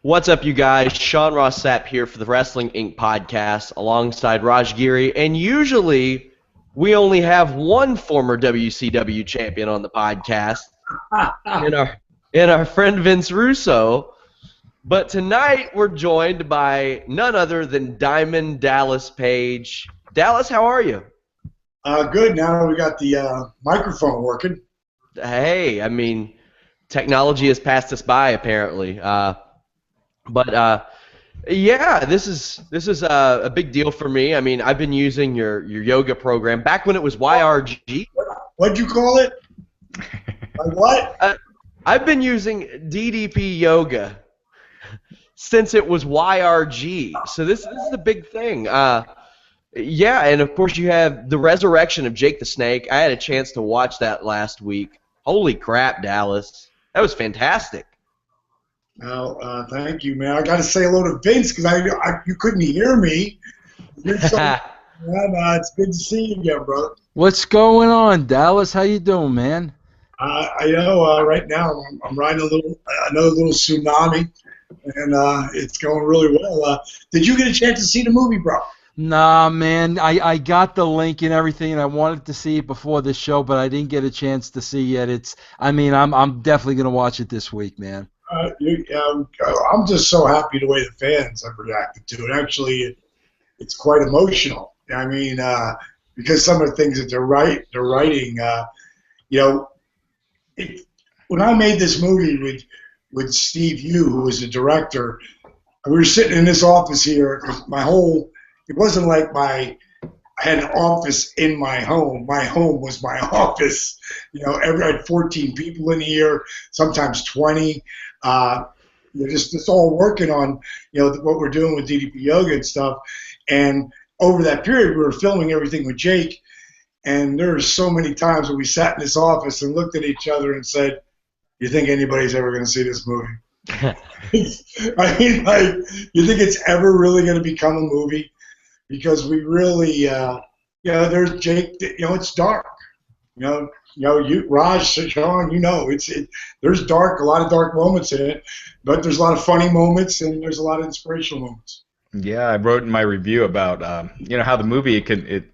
What's up, you guys? Sean Ross Sapp here for the Wrestling Inc. podcast alongside Raj Giri. And usually we only have one former WCW champion on the podcast in our friend Vince Russo. But tonight we're joined by none other than Diamond Dallas Page. Dallas, how are you? Good. Now we got the microphone working. Hey, I mean, technology has passed us by apparently. Yeah, this is a big deal for me. I mean, I've been using your yoga program back when it was YRG. What'd you call it? What? I've been using DDP Yoga since it was YRG. So this is a big thing. Yeah, and of course you have the resurrection of Jake the Snake. I had a chance to watch that last week. Holy crap, Dallas. That was fantastic. Well, thank you, man. I got to say hello to Vince because you couldn't hear me. It's good to see you again, brother. What's going on, Dallas? How you doing, man? I know. Right now I'm riding another little tsunami, and it's going really well. Did you get a chance to see the movie, bro? Nah, man. I got the link and everything, and I wanted to see it before the show, but I didn't get a chance to see it. I'm definitely gonna watch it this week, man. I'm just so happy the way the fans have reacted to it. Actually, it's quite emotional. I mean, because some of the things that they're writing. When I made this movie with Steve Yu, who was the director, we were sitting in this office here. It wasn't like I had an office in my home. My home was my office. I had 14 people in here, sometimes 20. They're just all working on, what we're doing with DDP Yoga and stuff. And over that period, we were filming everything with Jake. And there were so many times when we sat in this office and looked at each other and said, "You think anybody's ever going to see this movie?" I mean, like, you think it's ever really going to become a movie? Because we really, there's Jake. It's dark. You, Raj, Sean, there's a lot of dark moments in it, but there's a lot of funny moments and there's a lot of inspirational moments. Yeah, I wrote in my review about how the movie it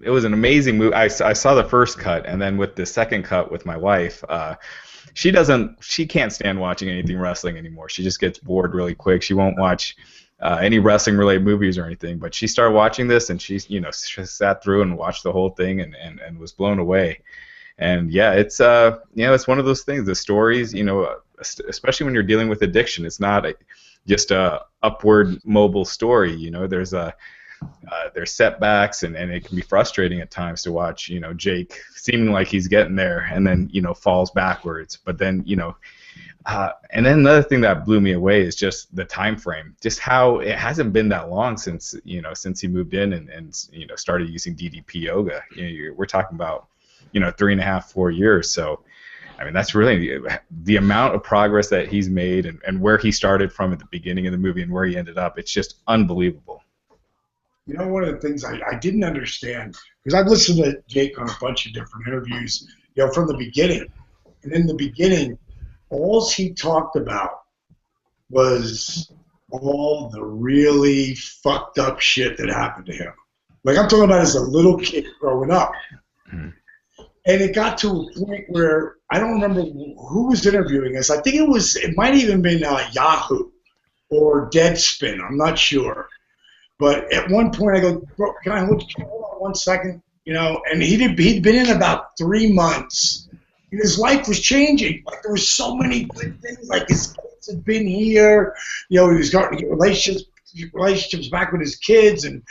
was an amazing movie. I saw the first cut, and then with the second cut with my wife, she can't stand watching anything wrestling anymore. She just gets bored really quick. She won't watch any wrestling related movies or anything, but she started watching this and she sat through and watched the whole thing and was blown away. And yeah, it's it's one of those things. The stories, especially when you're dealing with addiction, it's not just a upward mobile story. There's setbacks and it can be frustrating at times to watch, Jake seeming like he's getting there and then, falls backwards. But then, and then another thing that blew me away is just the time frame, just how it hasn't been that long since he moved in and started using DDP Yoga. We're talking about 3.5, 4 years. So I mean, that's really the amount of progress that he's made and where he started from at the beginning of the movie and where he ended up. It's just unbelievable. One of the things I didn't understand, because I've listened to Jake on a bunch of different interviews, from the beginning. And in the beginning, all he talked about was all the really fucked up shit that happened to him. Like, I'm talking about as a little kid growing up. Mm-hmm. And it got to a point where I don't remember who was interviewing us. I think it might have even been Yahoo or Deadspin. I'm not sure. But at one point I go, "Bro, can I hold on 1 second?" And he'd been in about 3 months. And his life was changing. Like, there was so many good things. Like, his kids had been here. He was starting to get relationships back with his kids. And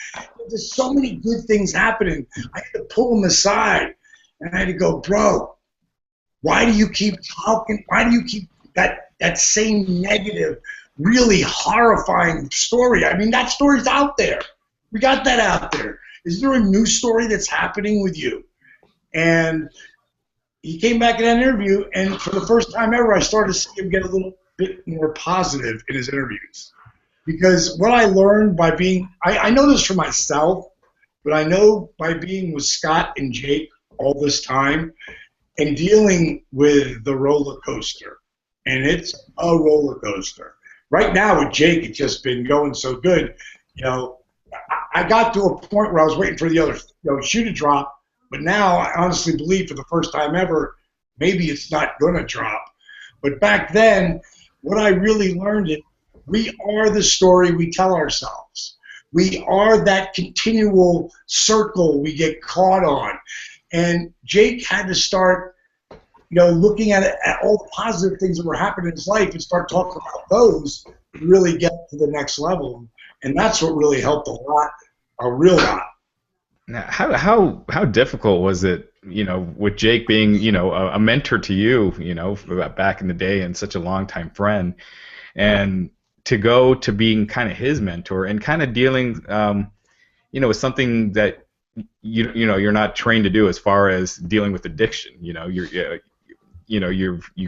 there's so many good things happening. I had to pull him aside. And I had to go, "Bro, why do you keep talking? Why do you keep that same negative, really horrifying story? I mean, that story's out there. We got that out there. Is there a new story that's happening with you?" And he came back in that interview, and for the first time ever, I started to see him get a little bit more positive in his interviews. Because what I learned by being, I know this for myself, but I know by being with Scott and Jake all this time and dealing with the roller coaster, and it's a roller coaster. right now with Jake, it's just been going so good. You know, I got to a point where I was waiting for the other shoe to drop, but now I honestly believe for the first time ever, maybe it's not going to drop. But back then, what I really learned is we are the story we tell ourselves. We are that continual circle we get caught on. And Jake had to start, looking at all the positive things that were happening in his life and start talking about those to really get to the next level. And that's what really helped a real lot. Now, how difficult was it, with Jake being, a mentor to you, back in the day and such a longtime friend, and to go to being kind of his mentor and kind of dealing, with something that you're not trained to do as far as dealing with addiction. You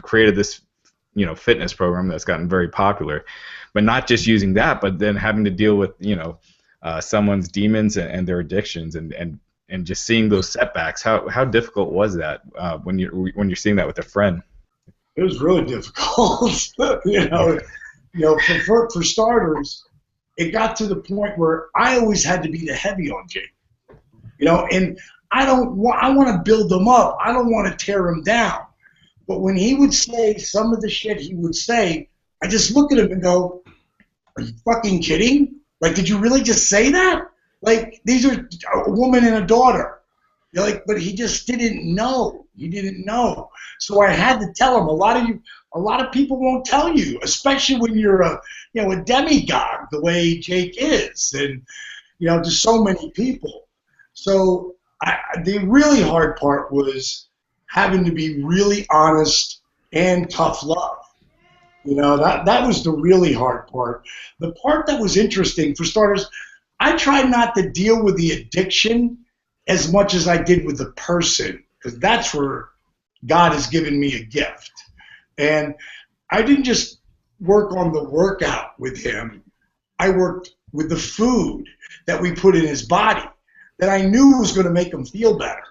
created this, fitness program that's gotten very popular, but not just using that, but then having to deal with, someone's demons and their addictions and just seeing those setbacks. How difficult was that when you're seeing that with a friend? It was really difficult. For starters, it got to the point where I always had to be the heavy on Jake. And I want to build him up. I don't want to tear him down. But when he would say some of the shit he would say, I just look at him and go, are you fucking kidding? Like, did you really just say that? Like, these are a woman and a daughter. But he just didn't know. He didn't know. So I had to tell him. A lot of people won't tell you, especially when you're a demigod the way Jake is, and to so many people. So the really hard part was having to be really honest and tough love. That was the really hard part. The part that was interesting, for starters, I tried not to deal with the addiction as much as I did with the person, because that's where God has given me a gift. And I didn't just work on the workout with him. I worked with the food that we put in his body that I knew was going to make him feel better.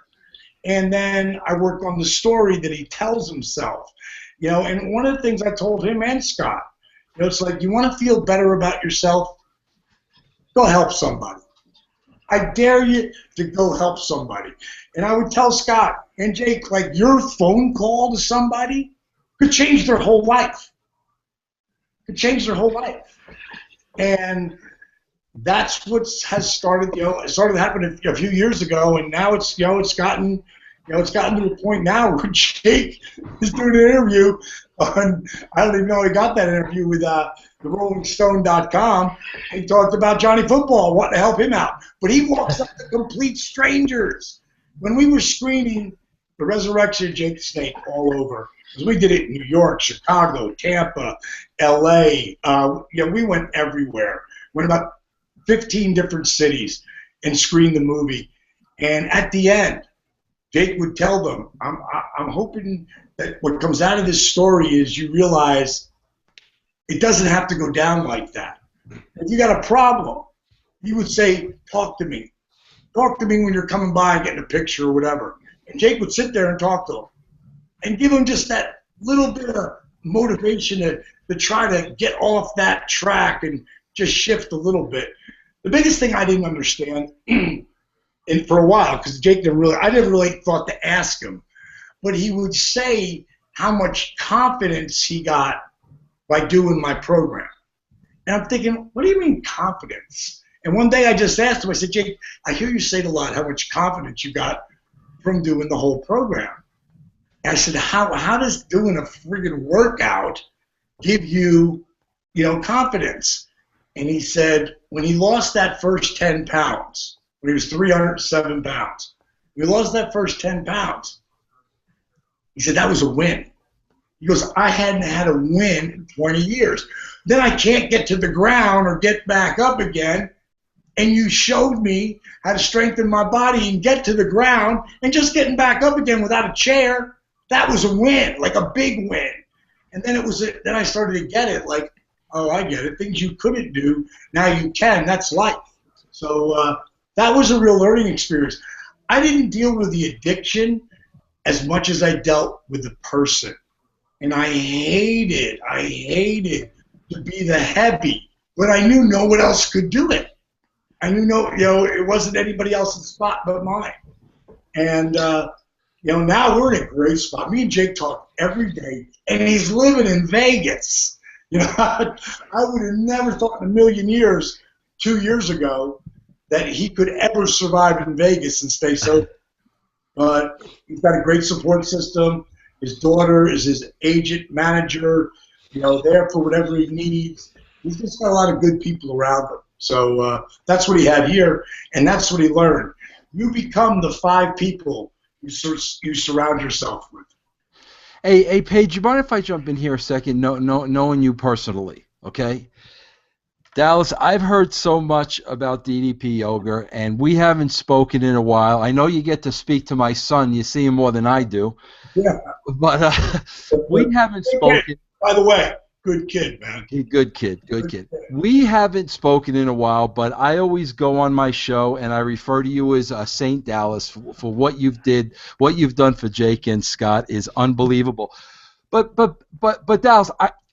And then I worked on the story that he tells himself. And one of the things I told him and Scott, it's like, you want to feel better about yourself? Go help somebody. I dare you to go help somebody. And I would tell Scott and Jake, like, your phone call to somebody could change their whole life. Could change their whole life. And that's what has started, it started happening a few years ago, and now it's gotten to the point now where Jake is doing an interview on, I don't even know he got that interview with the RollingStone.com. He talked about Johnny Football, wanting to help him out. But he walks up to complete strangers. When we were screening The Resurrection of Jake the Snake all over, because we did it in New York, Chicago, Tampa, L.A., we went everywhere. Went about 15 different cities and screened the movie. And at the end, Jake would tell them, I'm hoping that what comes out of this story is you realize it doesn't have to go down like that. If you got a problem, he would say, talk to me. Talk to me when you're coming by and getting a picture or whatever. And Jake would sit there and talk to him and give him just that little bit of motivation to try to get off that track and just shift a little bit. The biggest thing I didn't understand, and for a while, because Jake I never really thought to ask him, but he would say how much confidence he got by doing my program. And I'm thinking, what do you mean confidence? And one day I just asked him, I said, Jake, I hear you say it a lot, how much confidence you got from doing the whole program. And I said, how does doing a friggin' workout give you, confidence? And he said, when he lost that first 10 pounds, when he was 307 pounds, when he lost that first 10 pounds, he said, that was a win. He goes, I hadn't had a win in 20 years. Then I can't get to the ground or get back up again. And you showed me how to strengthen my body and get to the ground, and just getting back up again without a chair, that was a win, like a big win. And then then I started to get it, like, oh, I get it. Things you couldn't do, now you can. That's life. So that was a real learning experience. I didn't deal with the addiction as much as I dealt with the person. And I hated to be the heavy, but I knew no one else could do it. I knew it wasn't anybody else's spot but mine. And now we're in a great spot. Me and Jake talk every day, and he's living in Vegas. I would have never thought in a million years 2 years ago that he could ever survive in Vegas and stay sober. But he's got a great support system. His daughter is his agent, manager, there for whatever he needs. He's just got a lot of good people around him. So that's what he had here, and that's what he learned. You become the 5 people you surround yourself with. Hey, Paige, you mind if I jump in here a second, knowing you personally, okay? Dallas, I've heard so much about DDP Yoga, and we haven't spoken in a while. I know you get to speak to my son. You see him more than I do. Yeah. But we haven't spoken. By the way, good kid, man. Good kid. We haven't spoken in a while, but I always go on my show, and I refer to you as Saint Dallas for what you've done for Jake and Scott is unbelievable. But Dallas,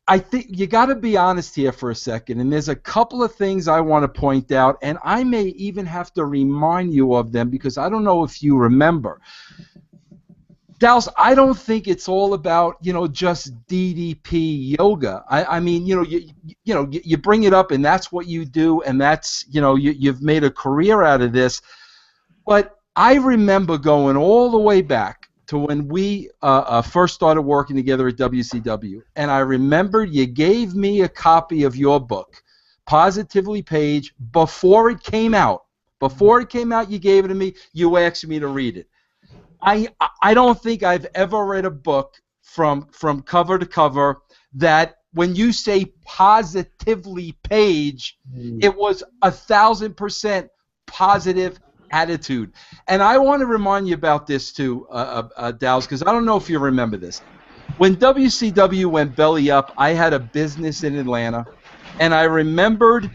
I think you got to be honest here for a second, and there's a couple of things I want to point out, and I may even have to remind you of them because I don't know if you remember. Dallas, I don't think it's all about just DDP Yoga. I mean you bring it up and that's what you do, and that's you've made a career out of this. But I remember going all the way back to when we first started working together at WCW, and I remember you gave me a copy of your book, Positively Paige, before it came out. Before it came out, you gave it to me. You asked me to read it. I don't think I've ever read a book from cover to cover that when you say Positively Paige, it was 1,000% positive attitude. And I want to remind you about this too, Dallas, because I don't know if you remember this. When WCW went belly up, I had a business in Atlanta, and I remembered,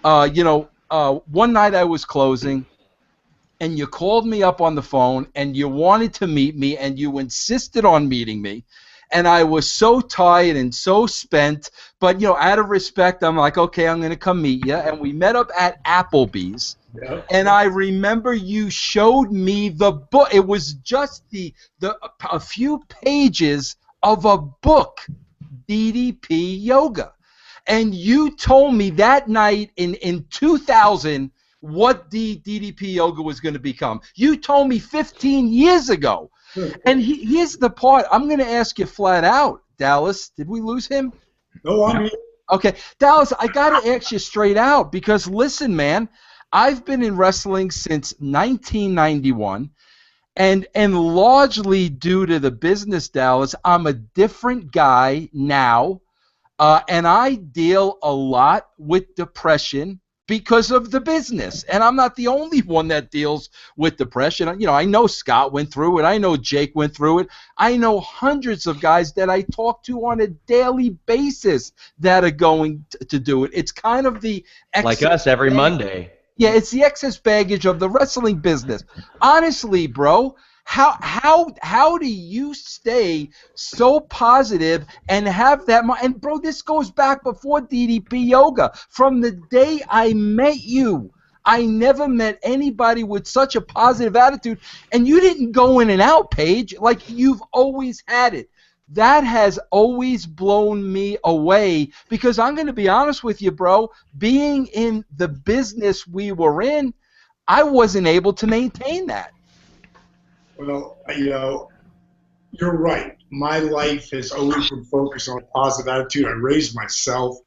one night I was closing, and you called me up on the phone, and you wanted to meet me, and you insisted on meeting me. And I was so tired and so spent, but, out of respect, I'm like, okay, I'm going to come meet you. And we met up at Applebee's. Yep. And I remember you showed me the book. It was just a few pages of a book, DDP Yoga. And you told me that night in 2000 what DDP Yoga was going to become. You told me 15 years ago. Sure. And here's the part. I'm going to ask you flat out, Dallas. Did we lose him? No, I'm here. Okay. Dallas, I got to ask you straight out because, listen, man, I've been in wrestling since 1991, and largely due to the business, Dallas, I'm a different guy now, and I deal a lot with depression because of the business. And I'm not the only one that deals with depression. I know Scott went through it. I know Jake went through it. I know hundreds of guys that I talk to on a daily basis that are going to do it. It's kind of the like us every Monday. Yeah, it's the excess baggage of the wrestling business. Honestly, bro, how do you stay so positive and have that? And bro, this goes back before DDP Yoga. From the day I met you, I never met anybody with such a positive attitude. And you didn't go in and out, Paige. Like you've always had it. That has always blown me away because I'm going to be honest with you, bro. Being in the business we were in, I wasn't able to maintain that. Well, you're right. My life has always been focused on positive attitude. I raised myself.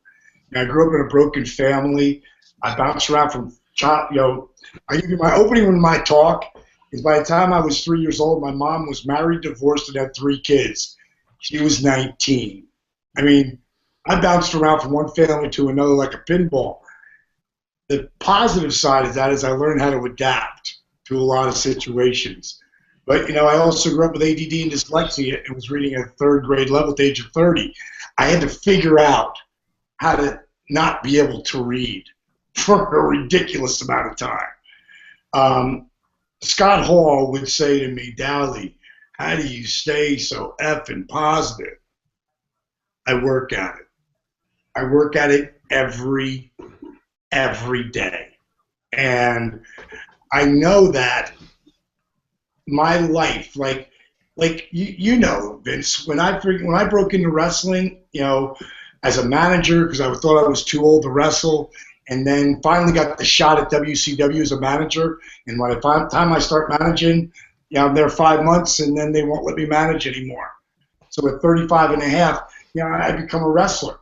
I grew up in a broken family. I bounced around from child. I give you my opening with my talk is by the time I was 3 years old, my mom was married, divorced, and had 3 kids. She was 19. I mean, I bounced around from one family to another like a pinball. The positive side of that is I learned how to adapt to a lot of situations. But, I also grew up with ADD and dyslexia and was reading at 3rd grade level at the age of 30. I had to figure out how to not be able to read for a ridiculous amount of time. Scott Hall would say to me, Dally, how do you stay so effing positive? I work at it. I work at it every day. And I know that my life, like you know, Vince, when I broke into wrestling, you know, as a manager, because I thought I was too old to wrestle, and then finally got the shot at WCW as a manager. And by the time I start managing, you know, I'm there 5 months, and then they won't let me manage anymore. So at 35 and a half, you know, I become a wrestler.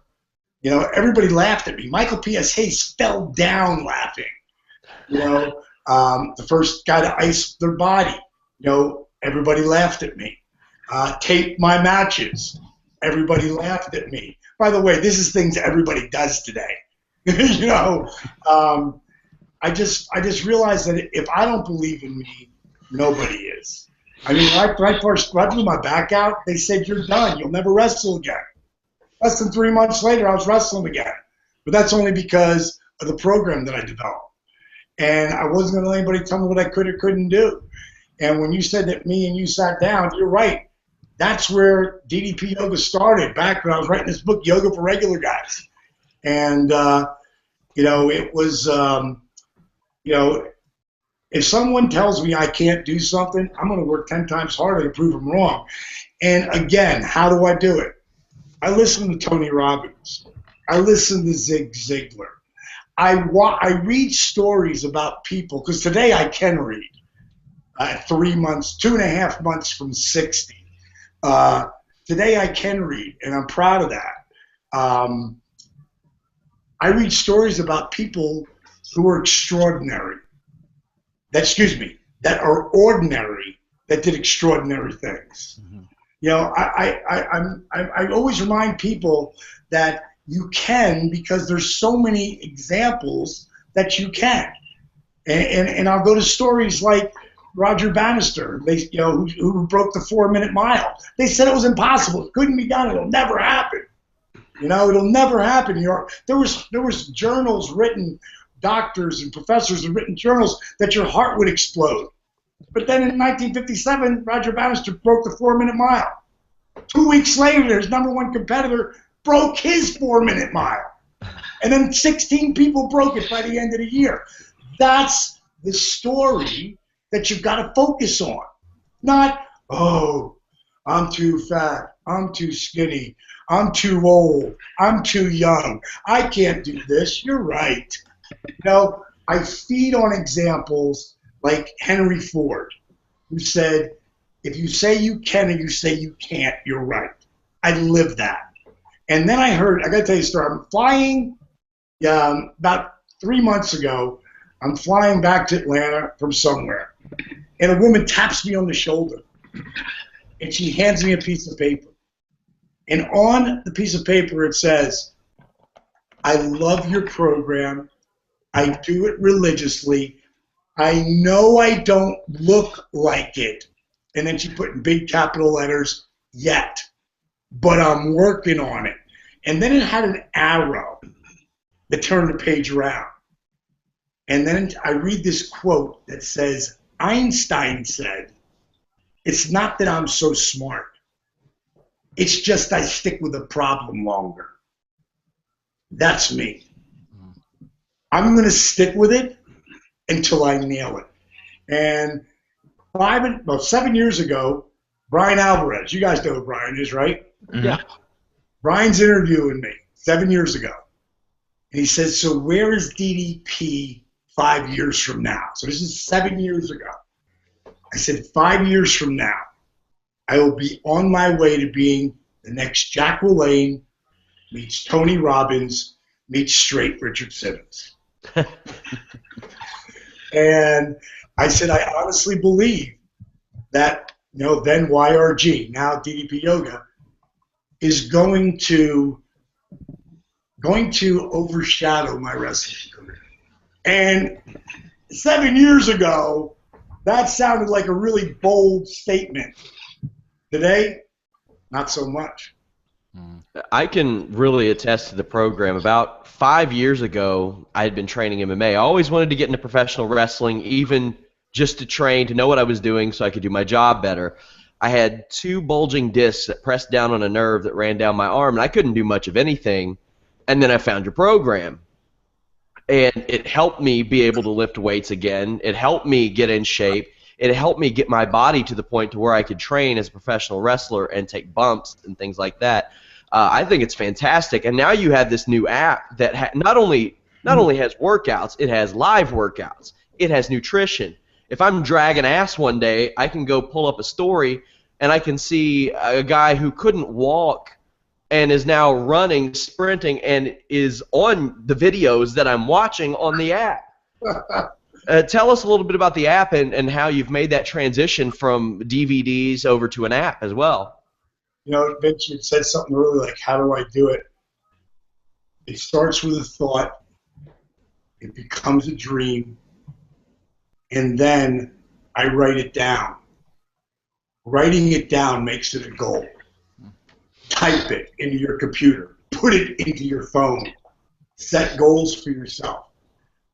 You know, everybody laughed at me. Michael P.S. Hayes fell down laughing. You know, the first guy to ice their body. You know, everybody laughed at me. Tape my matches. Everybody laughed at me. By the way, this is things everybody does today. You know, I just realized that if I don't believe in me, nobody is. I mean, when I blew my back out, they said, "You're done. You'll never wrestle again." Less than 3 months later, I was wrestling again. But that's only because of the program that I developed. And I wasn't going to let anybody tell me what I could or couldn't do. And when you said that me and you sat down, you're right. That's where DDP Yoga started, back when I was writing this book, Yoga for Regular Guys. And, you know, it was, you know, if someone tells me I can't do something, I'm going to work 10 times harder to prove them wrong. And, again, how do I do it? I listen to Tony Robbins. I listen to Zig Ziglar. I read stories about people, because today I can read. 3 months, 2.5 months from 60. Today I can read, and I'm proud of that. I read stories about people who are extraordinary. That are ordinary, that did extraordinary things. Mm-hmm. You know, I always remind people that you can, because there's so many examples that you can. And I'll go to stories like Roger Bannister, you know, who broke the 4-minute mile. They said it was impossible. It couldn't be done. It'll never happen. You know, it'll never happen. There was journals written, doctors and professors have written journals that your heart would explode. But then in 1957, Roger Bannister broke the 4-minute mile. 2 weeks later, his number one competitor broke his 4-minute mile. And then 16 people broke it by the end of the year. That's the story that you've got to focus on. Not, oh, I'm too fat, I'm too skinny, I'm too old, I'm too young, I can't do this. You're right. You know, I feed on examples like Henry Ford, who said, if you say you can and you say you can't, you're right. I live that. And then I got to tell you a story. I'm flying about 3 months ago. I'm flying back to Atlanta from somewhere. And a woman taps me on the shoulder. And she hands me a piece of paper. And on the piece of paper it says, I love your program. I do it religiously. I know I don't look like it. And then she put in big capital letters, yet. But I'm working on it. And then it had an arrow that turned the page around. And then I read this quote that says, Einstein said, it's not that I'm so smart. It's just I stick with a problem longer. That's me. I'm going to stick with it until I nail it. And 7 years ago, Brian Alvarez, you guys know who Brian is, right? Mm-hmm. Yeah. Brian's interviewing me 7 years ago. And he says, so where is DDP 5 years from now? So this is 7 years ago. I said, 5 years from now, I will be on my way to being the next Jack LaLanne meets Tony Robbins meets straight Richard Simmons. And I said, I honestly believe that, you know, then YRG, now DDP Yoga, is going to overshadow my wrestling career. And 7 years ago, that sounded like a really bold statement. Today, not so much. I can really attest to the program. About 5 years ago, I had been training MMA. I always wanted to get into professional wrestling, even just to train, to know what I was doing so I could do my job better. I had 2 bulging discs that pressed down on a nerve that ran down my arm, and I couldn't do much of anything. And then I found your program. And it helped me be able to lift weights again. It helped me get in shape. It helped me get my body to the point to where I could train as a professional wrestler and take bumps and things like that. I think it's fantastic. And now you have this new app that not only has workouts, it has live workouts. It has nutrition. If I'm dragging ass one day, I can go pull up a story and I can see a guy who couldn't walk and is now running, sprinting, and is on the videos that I'm watching on the app. Tell us a little bit about the app and how you've made that transition from DVDs over to an app as well. You know, Vince, you said something really like, how do I do it? It starts with a thought. It becomes a dream. And then I write it down. Writing it down makes it a goal. Type it into your computer. Put it into your phone. Set goals for yourself.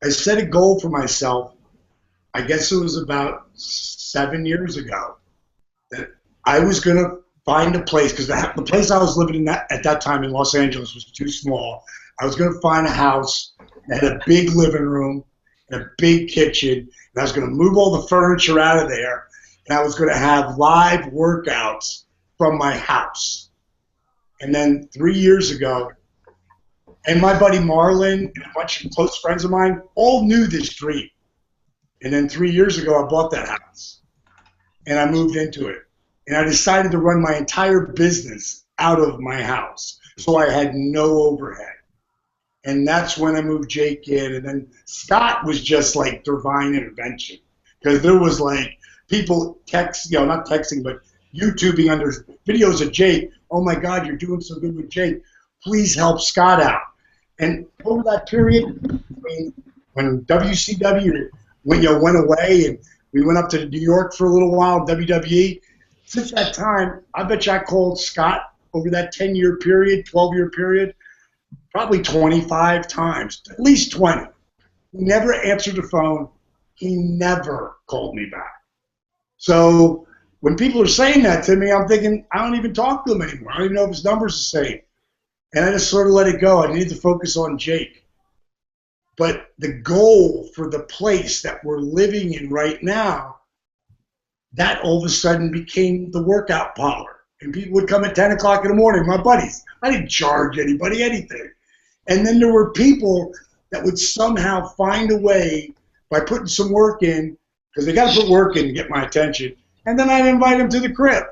I set a goal for myself, I guess it was about 7 years ago, that I was going to find a place, because the place I was living in at that time in Los Angeles was too small. I was going to find a house that had a big living room and a big kitchen, and I was going to move all the furniture out of there, and I was going to have live workouts from my house. And then 3 years ago, and my buddy Marlon and a bunch of close friends of mine all knew this dream. And then 3 years ago, I bought that house. And I moved into it. And I decided to run my entire business out of my house. So I had no overhead. And that's when I moved Jake in. And then Scott was just like divine intervention. Because there was like people not texting, but YouTubing under videos of Jake. Oh my God, you're doing so good with Jake. Please help Scott out. And over that period, when WCW went away and we went up to New York for a little while, WWE, since that time, I bet you I called Scott over that 10-year period, 12-year period, probably 25 times, at least 20. He never answered the phone. He never called me back. So when people are saying that to me, I'm thinking, I don't even talk to him anymore. I don't even know if his number's the same. And I just sort of let it go. I need to focus on Jake. But the goal for the place that we're living in right now, that all of a sudden became the workout parlor. And people would come at 10 o'clock in the morning, my buddies. I didn't charge anybody anything. And then there were people that would somehow find a way by putting some work in, because they got to put work in to get my attention. And then I'd invite them to the crib.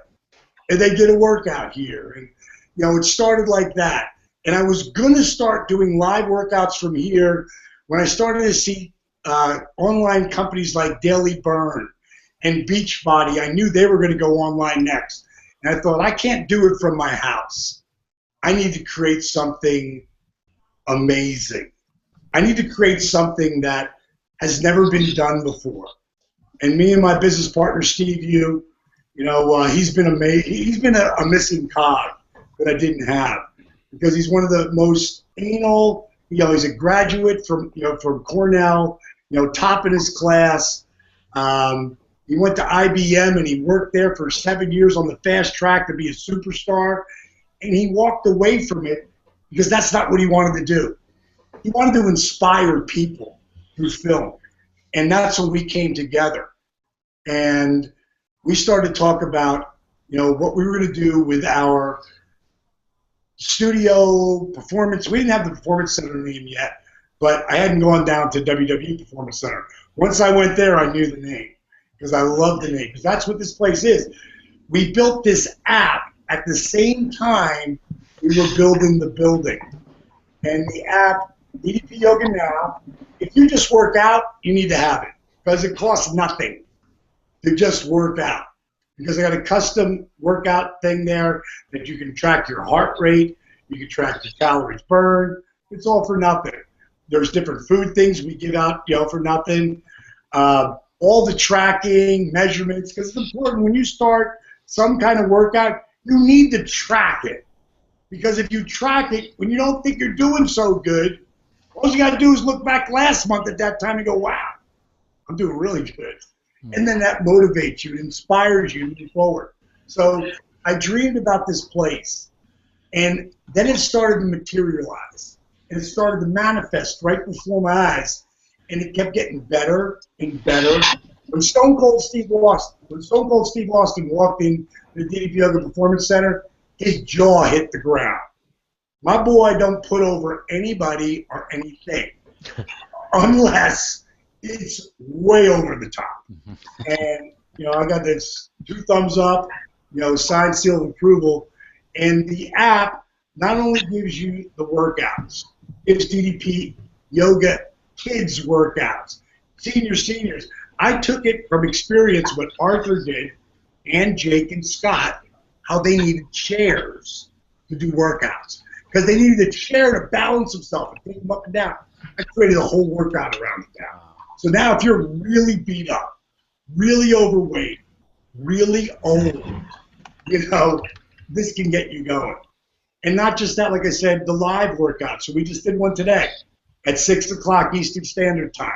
And they did a workout here. And, it started like that. And I was going to start doing live workouts from here when I started to see online companies like Daily Burn and Beachbody. I knew they were going to go online next. And I thought, I can't do it from my house. I need to create something amazing. I need to create something that has never been done before. And me and my business partner, Steve Yu, he's been amazing. He's been a missing cog that I didn't have, because he's one of the most anal. He's a graduate from Cornell, top in his class. He went to IBM and he worked there for 7 years on the fast track to be a superstar, and he walked away from it because that's not what he wanted to do. He wanted to inspire people through film, and that's when we came together. And we started to talk about, what we were going to do with our studio performance. We didn't have the Performance Center name yet, but I hadn't gone down to WWE Performance Center. Once I went there, I knew the name, because I love the name, because that's what this place is. We built this app at the same time we were building the building. And the app, DDP Yoga Now, if you just work out, you need to have it, because it costs nothing to just work out. Because I got a custom workout thing there that you can track your heart rate, you can track your calories burned. It's all for nothing. There's different food things we give out, for nothing. All the tracking, measurements, because it's important when you start some kind of workout, you need to track it. Because if you track it, when you don't think you're doing so good, all you got to do is look back last month at that time and go, wow, I'm doing really good. And then that motivates you, it inspires you to move forward. So I dreamed about this place, and then it started to materialize. and it started to manifest right before my eyes, and it kept getting better and better. When Stone Cold Steve Austin walked in the DDP Yoga Performance Center, his jaw hit the ground. My boy don't put over anybody or anything unless it's way over the top. And, I got this 2 thumbs up, signed, seal of approval. And the app not only gives you the workouts, gives DDP Yoga kids workouts, seniors. I took it from experience what Arthur did and Jake and Scott, how they needed chairs to do workouts. Because they needed a chair to balance themselves and take them up and down. I created a whole workout around it now. So now if you're really beat up, really overweight, really old, this can get you going. And not just that, like I said, the live workout. So we just did one today at 6 o'clock Eastern Standard Time.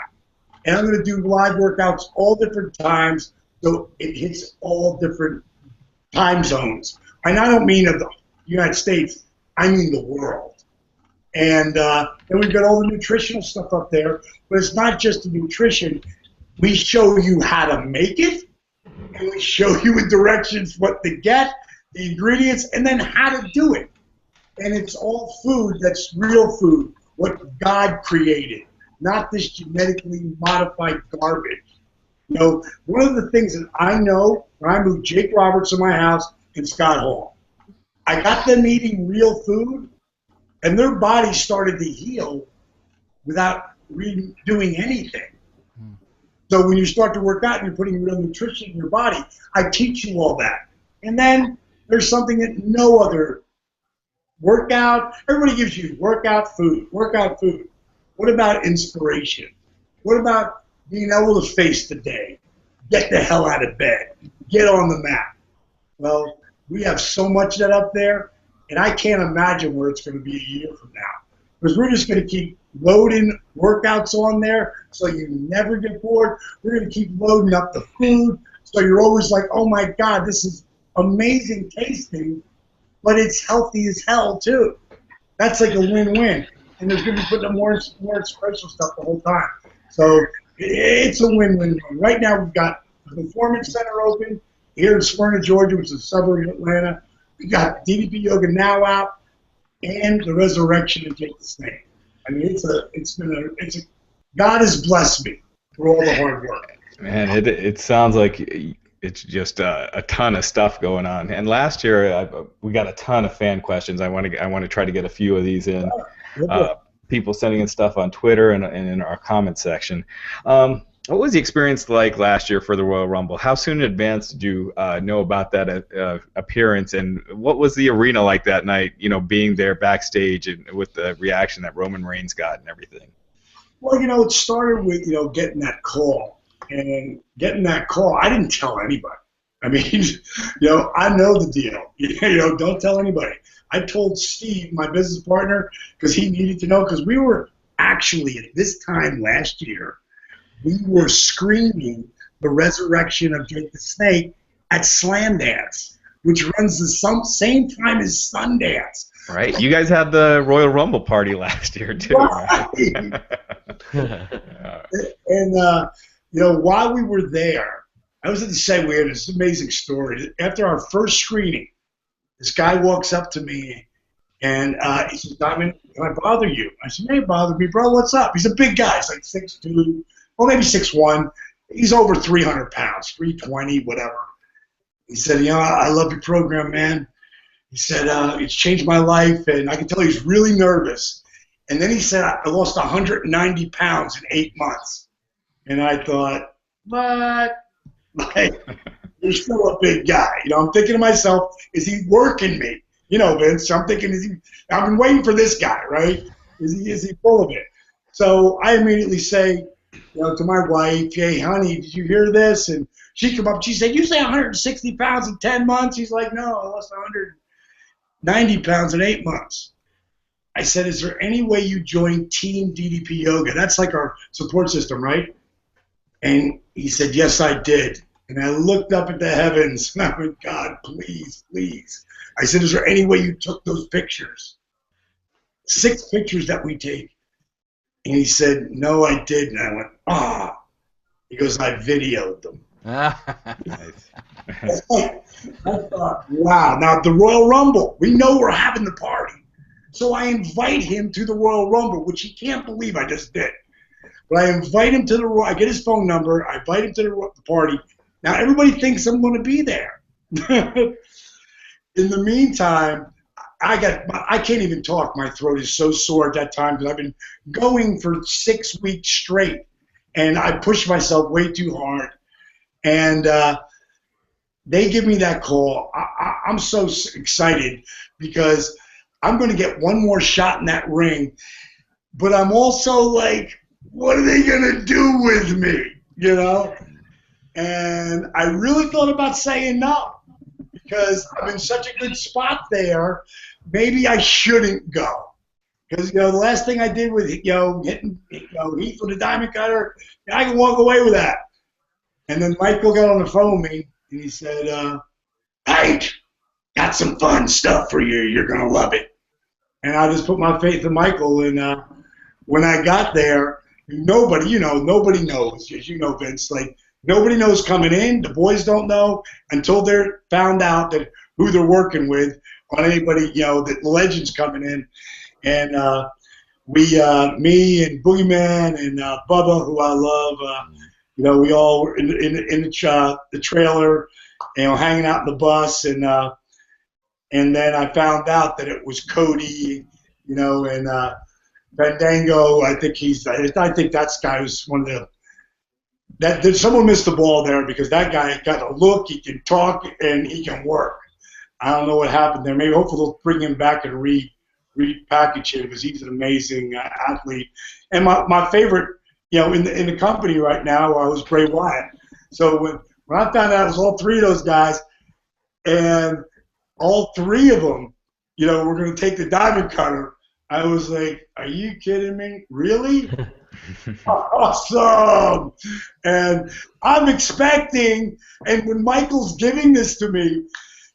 And I'm going to do live workouts all different times, so it hits all different time zones. And I don't mean of the United States, I mean the world. And then we've got all the nutritional stuff up there, but it's not just the nutrition. We show you how to make it, and we show you in directions what to get, the ingredients, and then how to do it. And it's all food that's real food, what God created, not this genetically modified garbage. One of the things that I know when I moved Jake Roberts to my house and Scott Hall, I got them eating real food, and their bodies started to heal without doing anything. So when you start to work out and you're putting real nutrition in your body, I teach you all that. And then there's something that no other workout, everybody gives you workout food. What about inspiration? What about being able to face the day? Get the hell out of bed. Get on the mat. Well, we have so much of that up there, and I can't imagine where it's going to be a year from now. Because we're just going to keep loading workouts on there so you never get bored. We're going to keep loading up the food so you're always like, oh my God, this is amazing tasting, but it's healthy as hell too. That's like a win-win. And there's going to be putting up more inspirational stuff the whole time. So it's a win-win. Right now we've got the Performance Center open here in Smyrna, Georgia, which is a suburb of Atlanta. We got DDP Yoga Now out and the Resurrection of Jake the Snake. I mean, God has blessed me for all the hard work. Man, it sounds like it's just a ton of stuff going on. And last year we got a ton of fan questions. I want to try to get a few of these in. People sending in stuff on Twitter and in our comment section. What was the experience like last year for the Royal Rumble? How soon in advance did you know about that appearance, and what was the arena like that night? Being there backstage and with the reaction that Roman Reigns got and everything. Well, it started with getting that call, and getting that call. I didn't tell anybody. I mean, I know the deal. Don't tell anybody. I told Steve, my business partner, because he needed to know, because we were actually, at this time last year, we were screening the Resurrection of Jake the Snake at Slam Dance, which runs the same time as Sundance. Right. You guys had the Royal Rumble party last year, too. Right. And, while we were there, I was going to say, we had this amazing story. After our first screening, this guy walks up to me, and he says, Diamond, can I bother you? I said, hey, bother me, bro. What's up? He's a big guy. He's like 6'2", well, maybe 6'1". He's over 300 pounds, 320, whatever. He said, I love your program, man. He said, it's changed my life, and I can tell he's really nervous. And then he said, I lost 190 pounds in 8 months. And I thought, what? Like, you're still a big guy. I'm thinking to myself, is he working me? Vince, I'm thinking, I've been waiting for this guy, right? Is he full of it? So I immediately say, to my wife, hey, honey, did you hear this? And she come up, she said, you say 160 pounds in 10 months? He's like, no, I lost 190 pounds in 8 months. I said, is there any way you join Team DDP Yoga? That's like our support system, right? And he said, yes, I did. And I looked up at the heavens, and I went, God, please, please. I said, is there any way you took those pictures? 6 pictures that we take. And he said, no, I didn't. I went, ah. He goes, I videoed them. Nice. I thought, wow. Now, the Royal Rumble, we know we're having the party. So I invite him to the Royal Rumble, which he can't believe I just did. But I invite him to the I get his phone number. I invite him to the party. Now, everybody thinks I'm going to be there. In the meantime, I can't even talk. My throat is so sore at that time because I've been going for 6 weeks straight. And I pushed myself way too hard. And they give me that call. I'm so excited because I'm going to get one more shot in that ring. But I'm also like, what are they going to do with me? You know? And I really thought about saying no because I'm in such a good spot there. Maybe I shouldn't go. Because, the last thing I did with, hitting, Heath with a diamond cutter, I can walk away with that. And then Michael got on the phone with me, and he said, Paige, got some fun stuff for you. You're going to love it. And I just put my faith in Michael. And when I got there, nobody knows. As you know, Vince, like, nobody knows coming in. The boys don't know until they're found out that who they're working with on anybody, that legends coming in. And me and Boogeyman and Bubba, who I love, we all were in the trailer, hanging out in the bus, and then I found out that it was Cody, and Fandango. I think that guy was one of that someone missed the ball there because that guy got a look, he can talk, and he can work. I don't know what happened there. Maybe hopefully they'll bring him back and repackage him because he's an amazing athlete. And my favorite, in the company right now was Bray Wyatt. So when I found out it was all 3 of those guys, and all 3 of them, were going to take the diamond cutter, I was like, are you kidding me? Really? Awesome. And I'm expecting, and when Michael's giving this to me,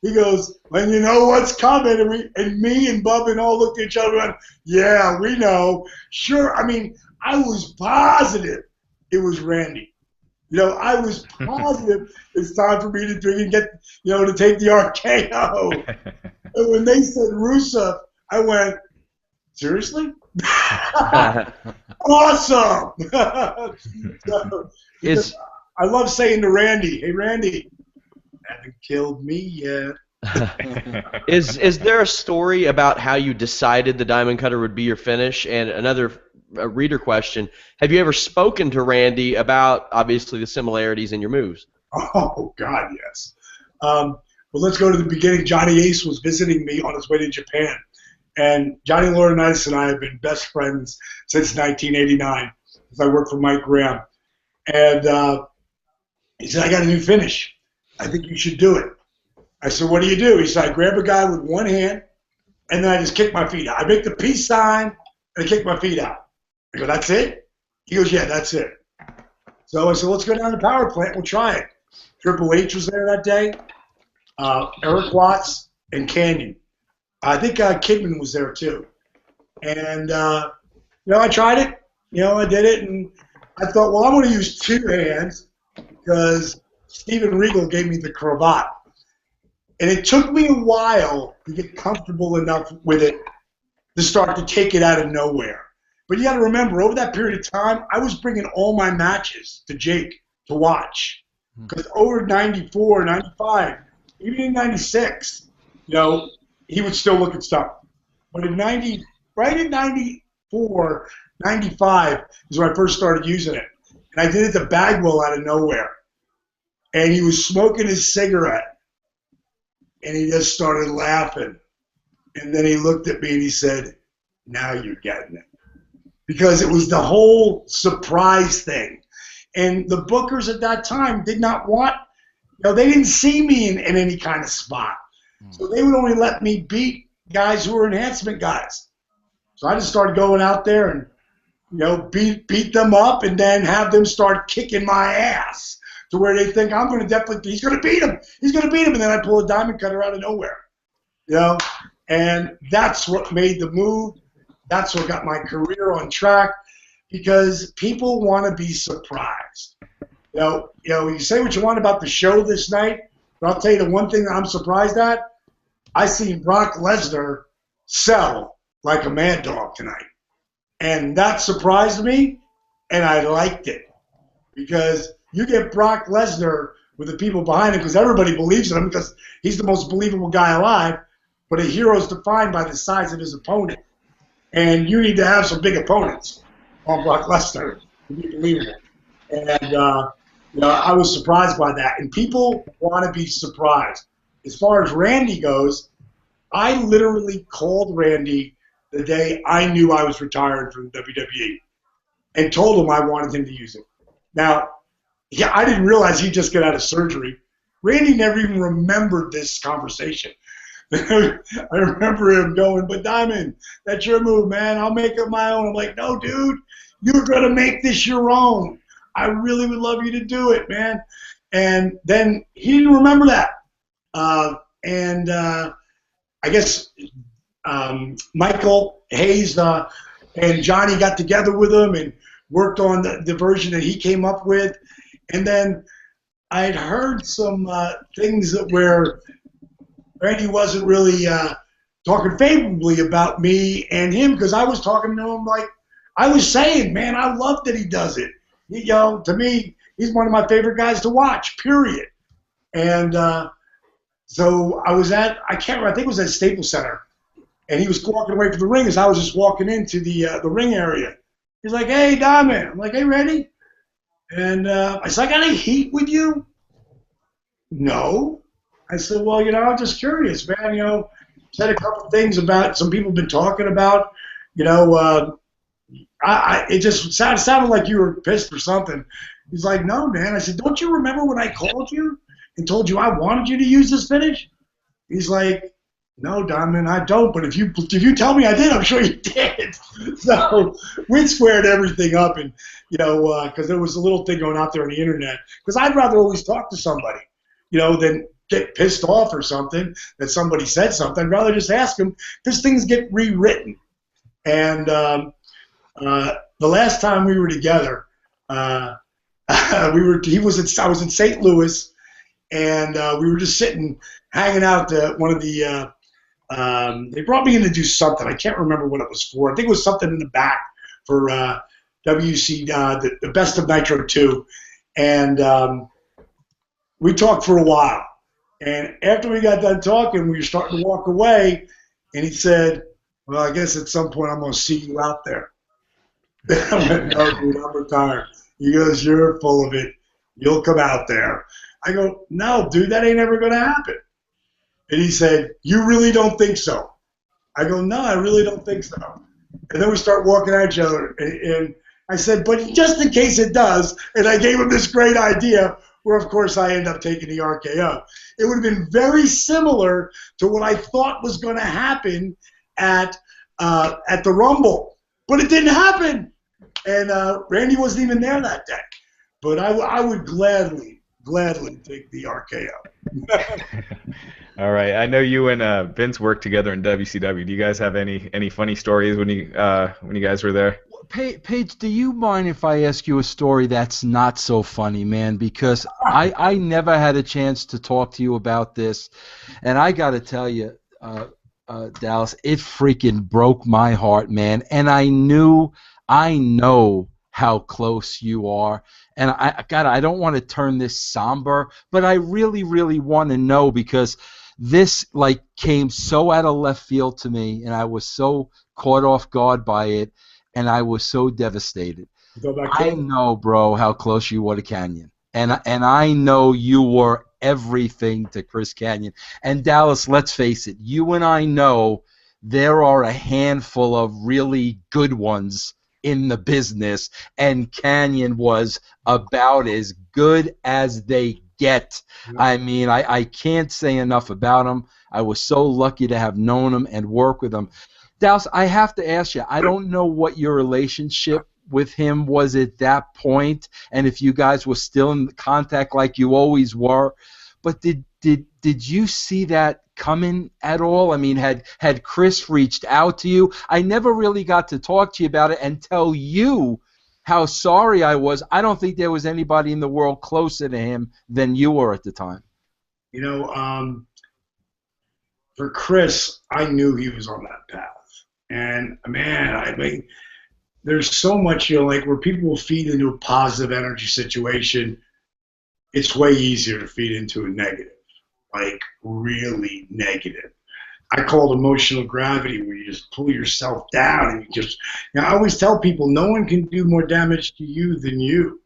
he goes, well, you know what's coming? And me and Bubba and all looked at each other and went, yeah, we know. Sure. I mean, I was positive it was Randy. I was positive it's time for me to drink and get, to take the RKO. And when they said Russo, I went, seriously? Awesome. I love saying to Randy, hey, Randy, haven't killed me yet. Is there a story about how you decided the diamond cutter would be your finish? And another reader question, have you ever spoken to Randy about, obviously, the similarities in your moves? Oh, God, yes. Well, let's go to the beginning. Johnny Ace was visiting me on his way to Japan. And Johnny Laurinaitis and I have been best friends since 1989, as I worked for Mike Graham. And he said, I got a new finish. I think you should do it. I said, what do you do? He said, I grab a guy with one hand, and then I just kick my feet out. I make the peace sign, and I kick my feet out. I go, that's it? He goes, yeah, that's it. So I said, let's go down to the power plant. We'll try it. Triple H was there that day, Eric Watts, and Kanyon. I think Kidman was there too. And, I tried it. I did it, and I thought, well, I'm going to use 2 hands because Steven Regal gave me the cravat. And it took me a while to get comfortable enough with it to start to take it out of nowhere. But you got to remember, over that period of time, I was bringing all my matches to Jake to watch. Because over 94, 95, even in 96, he would still look at stuff. But in right in 94, 95 is when I first started using it. And I did it to Bagwell out of nowhere. And he was smoking his cigarette. And he just started laughing. And then he looked at me and he said, now you're getting it. Because it was the whole surprise thing. And the bookers at that time did not want, they didn't see me in any kind of spot. So they would only let me beat guys who were enhancement guys. So I just started going out there and, beat them up and then have them start kicking my ass to where they think I'm going to he's going to beat him. He's going to beat him. And then I pull a diamond cutter out of nowhere, and that's what made the move. that's what got my career on track, because people want to be surprised. You say what you want about the show this night, but I'll tell you the one thing that I'm surprised at. I seen Brock Lesnar sell like a mad dog tonight, and that surprised me, and I liked it, because you get Brock Lesnar with the people behind him, because everybody believes in him because he's the most believable guy alive, but a hero is defined by the size of his opponent, and you need to have some big opponents on Brock Lesnar to be believable. And I was surprised by that, and people want to be surprised. As far as Randy goes, I literally called Randy the day I knew I was retiring from WWE and told him I wanted him to use it. Now, I didn't realize he'd just get out of surgery. Randy never even remembered this conversation. I remember him going, "But Diamond, that's your move, man. I'll make it my own." I'm like, "No, dude, you're going to make this your own. I really would love you to do it, man." And then he didn't remember that. I guess Michael Hayes and Johnny got together with him and worked on the version that he came up with. And then I'd heard some things where Randy wasn't really talking favorably about me and him, because I was talking to him like I was saying, man, I love that he does it. To me, he's one of my favorite guys to watch, period. And so I was I can't remember, I think it was at Staples Center, and he was walking away from the ring as I was just walking into the ring area. He's like, "Hey, Diamond." I'm like, "Hey, Randy?" And I said, "I got any heat with you?" "No." I said, "Well, I'm just curious, man. Said a couple of things about some people have been talking about, it just sounded like you were pissed or something." He's like, "No, man." I said, "Don't you remember when I called you and told you I wanted you to use this finish?" He's like, "No, Diamond, I don't. But if you tell me I did, I'm sure you did." So we squared everything up, and because there was a little thing going out there on the internet. Because I'd rather always talk to somebody, than get pissed off or something that somebody said something. I'd rather just ask them, because things get rewritten. And the last time we were together, I was in St. Louis, and we were just sitting, hanging out at one of the. They brought me in to do something. I can't remember what it was for. I think it was something in the back for WC, the Best of Nitro 2. And we talked for a while. And after we got done talking, we were starting to walk away. And he said, "Well, I guess at some point I'm going to see you out there." I went, "No, dude, I'm retired." He goes, "You're full of it. You'll come out there." I go, "No, dude, that ain't ever going to happen." And he said, "You really don't think so?" I go, "No, I really don't think so." And then we start walking at each other. And I said, "But just in case it does," and I gave him this great idea where, of course, I end up taking the RKO. It would have been very similar to what I thought was going to happen at the Rumble. But it didn't happen. And Randy wasn't even there that day. But I would gladly take the RKO. All right. I know you and Vince worked together in WCW. Do you guys have any funny stories when you guys were there? Paige, do you mind if I ask you a story that's not so funny, man? Because I never had a chance to talk to you about this, and I got to tell you, Dallas, it freaking broke my heart, man. And I know how close you are, and I don't want to turn this somber, but I really, really want to know, because this came so out of left field to me, and I was so caught off guard by it, and I was so devastated. I know, bro, how close you were to Kanyon, and I know you were everything to Chris Kanyon. And Dallas, let's face it, you and I know there are a handful of really good ones in the business, and Kanyon was about as good as they get. I mean, I can't say enough about him. I was so lucky to have known him and work with him. Dallas, I have to ask you, I don't know what your relationship with him was at that point, and if you guys were still in contact like you always were, but did you see that coming at all? I mean, had Chris reached out to you? I never really got to talk to you about it and tell you how sorry I was. I don't think there was anybody in the world closer to him than you were at the time. You know, for Chris, I knew he was on that path. And, man, I mean, there's so much, like where people feed into a positive energy situation, it's way easier to feed into a negative, like really negative. I call it emotional gravity, where you just pull yourself down and I always tell people no one can do more damage to you than you.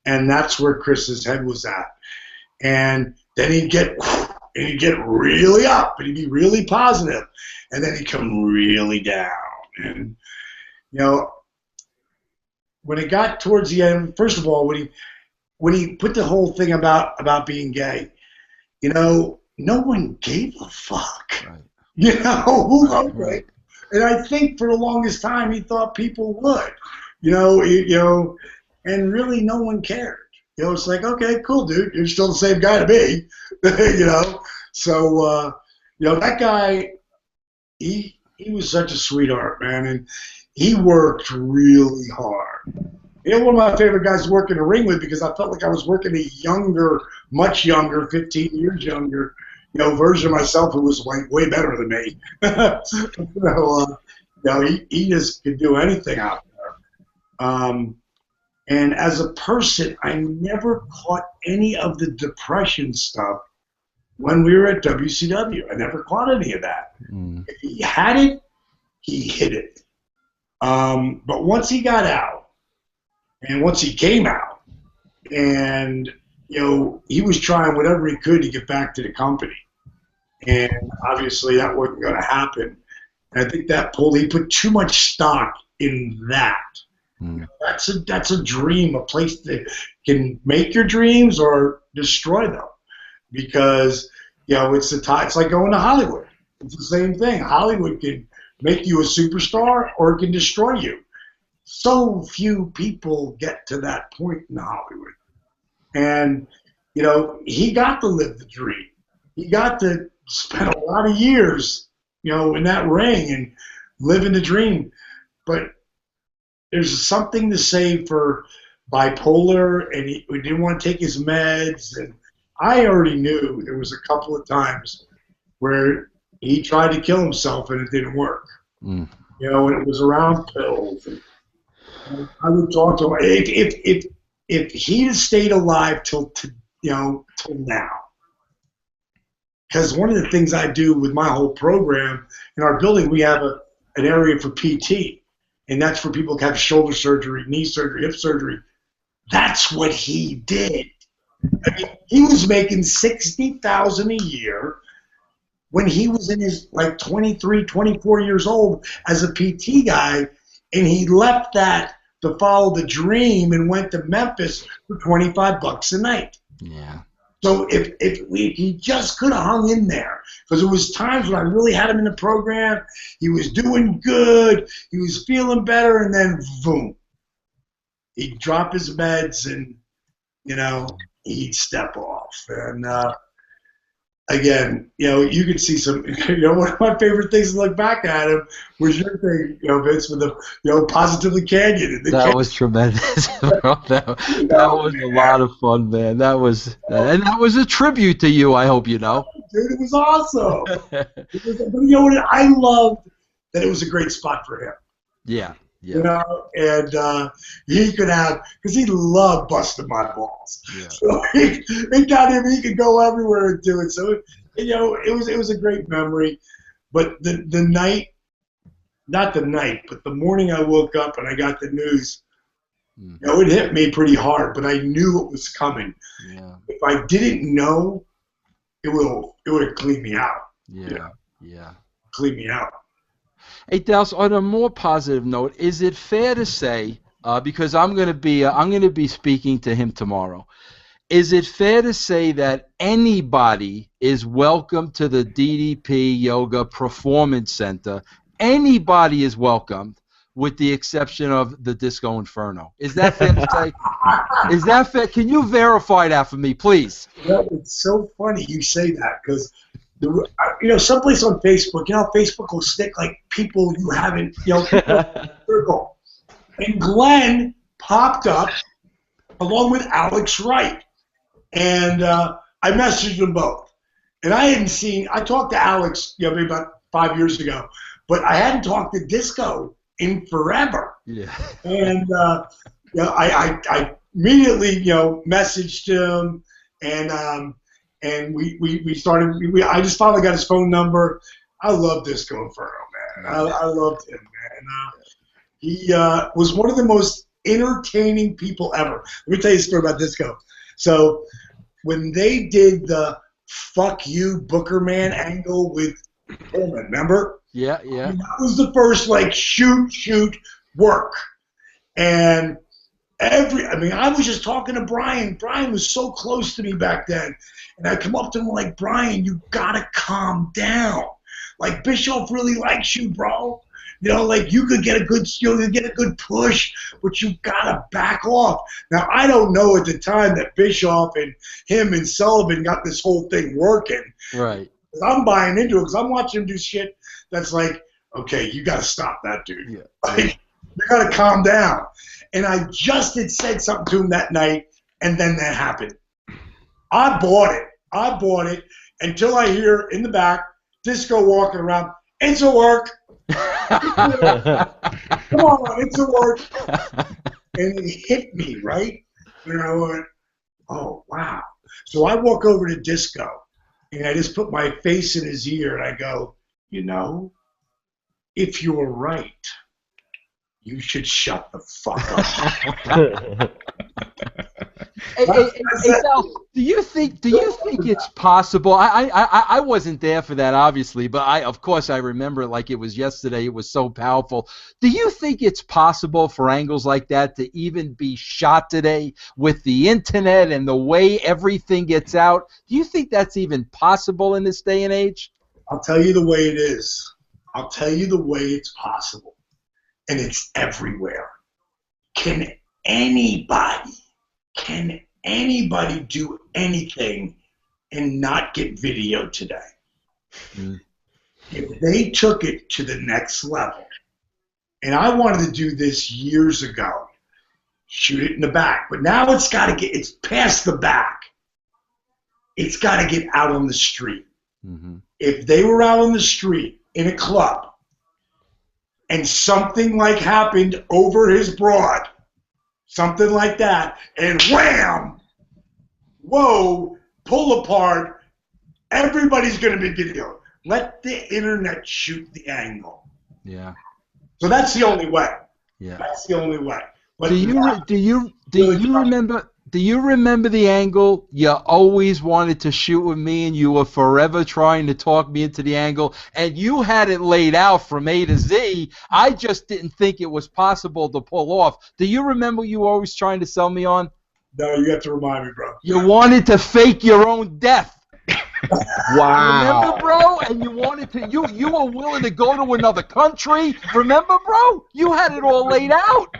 And that's where Chris's head was at. And then he'd get really up and he'd be really positive, and then he'd come really down. And, when it got towards the end, first of all, when he put the whole thing about being gay, no one gave a fuck. Right. Right. And I think for the longest time he thought people would, and really no one cared. It's like, okay, cool, dude, you're still the same guy to me, So, that guy, he was such a sweetheart, man, and he worked really hard. One of my favorite guys to work in the ring with, because I felt like I was working a younger, much younger, 15 years younger, version of myself who was like way better than me. He just could do anything out there. And as a person, I never caught any of the depression stuff when we were at WCW. I never caught any of that. If he had it, he hit it. But once he got out, and once he came out, and he was trying whatever he could to get back to the company, and obviously that wasn't going to happen. And I think he put too much stock in that. That's a dream, a place that can make your dreams or destroy them, because it's like going to Hollywood. It's the same thing. Hollywood can make you a superstar or it can destroy you. So few people get to that point in Hollywood. And, he got to live the dream. He got to spend a lot of years, in that ring and living the dream. But there's something to say for bipolar, and he didn't want to take his meds. And I already knew there was a couple of times where he tried to kill himself and it didn't work. And it was around pills. And I would talk to him. If he had stayed alive till now, because one of the things I do with my whole program, in our building we have an area for PT, and that's for people who have shoulder surgery, knee surgery, hip surgery. That's what he did. I mean, he was making $60,000 a year when he was in his 23, 24 years old as a PT guy, and he left that to follow the dream and went to Memphis for $25 a night. Yeah. So if he just could have hung in there, because there was times when I really had him in the program, he was doing good, he was feeling better, and then boom, he'd drop his meds and he'd step off. And again, you could see some. One of my favorite things to look back at him was your thing, Vince, with the positively Kanyon. That was tremendous. that was a lot of fun, man. That was a tribute to you. I hope you know. Dude, it was awesome. But what? I loved that it was a great spot for him. Yeah. Yeah. And he could have, because he loved busting my balls. Yeah. So it got him. He could go everywhere and do it. So it was a great memory. But the night, not the night, but the morning I woke up and I got the news, it hit me pretty hard. But I knew it was coming. Yeah. If I didn't know, it would have cleaned me out. Yeah. Yeah. Cleaned me out. Hey, Dallas, on a more positive note, is it fair to say, because I'm going to be speaking to him tomorrow, is it fair to say that anybody is welcome to the DDP Yoga Performance Center? Anybody is welcome with the exception of the Disco Inferno. Is that fair to say? Is that fair? Can you verify that for me, please? It's so funny you say that because, someplace on Facebook, Facebook will stick like people you haven't, circle. And Glenn popped up along with Alex Wright. And I messaged them both. And I talked to Alex, maybe about 5 years ago, but I hadn't talked to Disco in forever. Yeah. And I immediately messaged him, and we started. I just finally got his phone number. I love Disco Inferno, man. I loved him, man. He was one of the most entertaining people ever. Let me tell you a story about Disco. So when they did the "fuck you, Booker Man" angle with Coleman, remember? Yeah. That was the first shoot work, and I was just talking to Brian. Brian was so close to me back then, and I come up to him like, Brian, you gotta calm down. Like Bischoff really likes you, bro. You could get a good push, but you gotta back off. Now I don't know at the time that Bischoff and him and Sullivan got this whole thing working. Right. I'm buying into it because I'm watching him do shit that's like, okay, you got to stop that, dude. Yeah. You got to calm down. And I just had said something to him that night, and then that happened. I bought it until I hear in the back Disco walking around. It's a work. Come on, it's a work. And it hit me, right? And I went, oh, wow. So I walk over to Disco. And I just put my face in his ear and I go, if you're right, you should shut the fuck up. Hey, Sal, do you think it's possible? I wasn't there for that, obviously, but of course I remember it like it was yesterday. It was so powerful. Do you think it's possible for angles like that to even be shot today with the internet and the way everything gets out? Do you think that's even possible in this day and age? I'll tell you the way it is. I'll tell you the way it's possible, and it's everywhere. Can anybody do anything and not get video today? If they took it to the next level, and I wanted to do this years ago, shoot it in the back, but now it's past the back. It's got to get out on the street. Mm-hmm. If they were out on the street in a club and something like happened over his broad, something like that, and wham, whoa, pull apart, everybody's going to be video. Let the internet shoot the angle. Yeah. So that's the only way. Yeah. That's the only way. But Do you remember the angle you always wanted to shoot with me, and you were forever trying to talk me into the angle, and you had it laid out from A to Z. I just didn't think it was possible to pull off. Do you remember you were always trying to sell me on? No, you have to remind me, bro. You wanted to fake your own death. Wow. Remember, bro? And you wanted to. You were willing to go to another country. Remember, bro? You had it all laid out.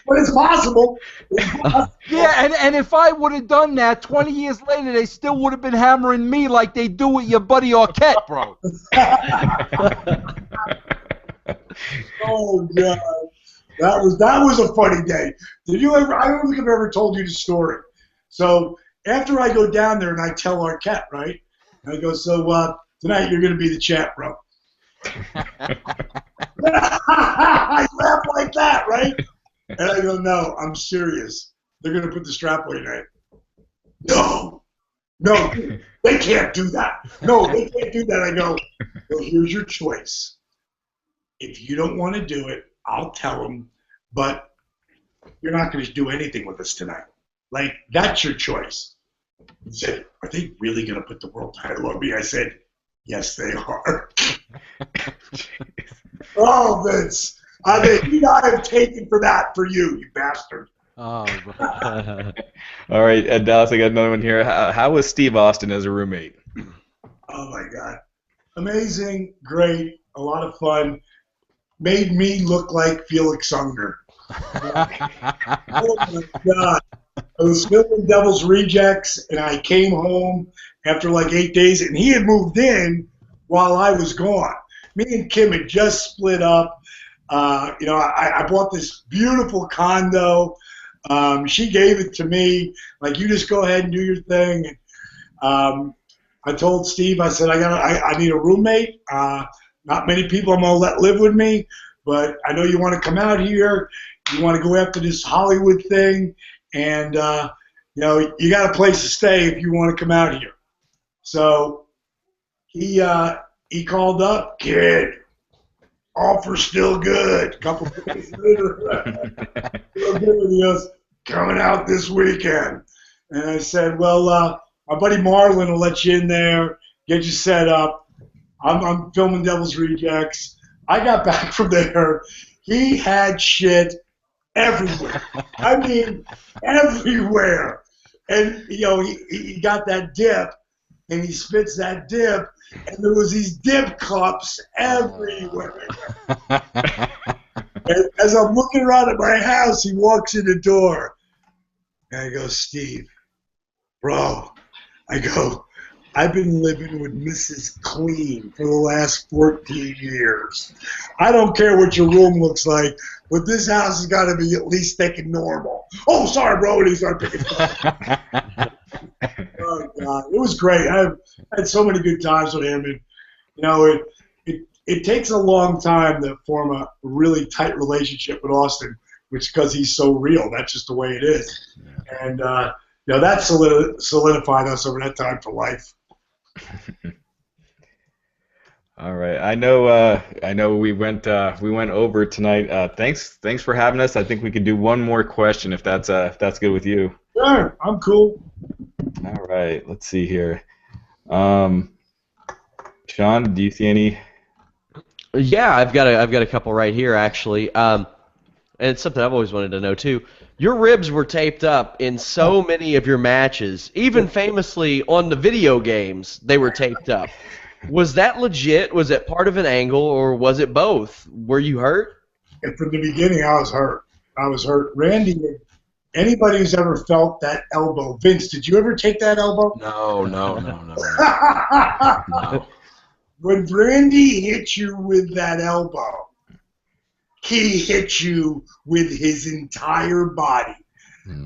But it's possible. Yeah, and if I would have done that 20 years later, they still would have been hammering me like they do with your buddy Arquette, bro. Oh God, that was a funny day. Did you ever? I don't think I've ever told you the story. So after I go down there and I tell Arquette, right? I go, so tonight you're going to be the champ, bro. I laugh like that, right? And I go, no, I'm serious. They're going to put the strap on your neck. No, they can't do that. No, they can't do that. I go, well, here's your choice. If you don't want to do it, I'll tell them, but you're not going to do anything with us tonight. Like, that's your choice. He said, are they really going to put the world title on me? I said, yes, they are. Oh, Vince. I have taken for that for you, you bastard. Oh, all right, Dallas, I got another one here. How was Steve Austin as a roommate? Oh, my God. Amazing, great, a lot of fun. made me look like Felix Unger. Oh my God. I was filming Devil's Rejects, and I came home after like 8 days, and he had moved in while I was gone. Me and Kim had just split up. I bought this beautiful condo. She gave it to me. Like, you just go ahead and do your thing. I told Steve, I said, I need a roommate. Not many people I'm going to let live with me, but I know you want to come out here. You want to go after this Hollywood thing, and you got a place to stay if you want to come out here. So he called up, kid. Offer still good. A couple of days later, still good. He goes, coming out this weekend. And I said, well, my buddy Marlon will let you in there, get you set up. I'm filming Devil's Rejects. I got back from there. He had shit everywhere. I mean, everywhere. And, he got that dip, and he spits that dip, and there was these dip cups everywhere. And as I'm looking around at my house, he walks in the door, and I go, Steve, bro, I've been living with Mrs. Clean for the last 14 years. I don't care what your room looks like, but this house has got to be at least thinking normal. Oh, sorry, bro. And he started picking Oh, God. It was great. I had so many good times with him. And, it takes a long time to form a really tight relationship with Austin, which because he's so real. That's just the way it is. And, that solidified us over that time for life. All right. I know we went over tonight. Thanks for having us. I think we could do one more question if that's good with you. Sure, I'm cool. All right. Let's see here. Sean, do you see any? Yeah, I've got a couple right here actually. And it's something I've always wanted to know too. Your ribs were taped up in so many of your matches, even famously on the video games, they were taped up. Was that legit? Was it part of an angle, or was it both? Were you hurt? And from the beginning, I was hurt. Randy, anybody who's ever felt that elbow, Vince, did you ever take that elbow? No. No. When Randy hit you with that elbow, he hit you with his entire body.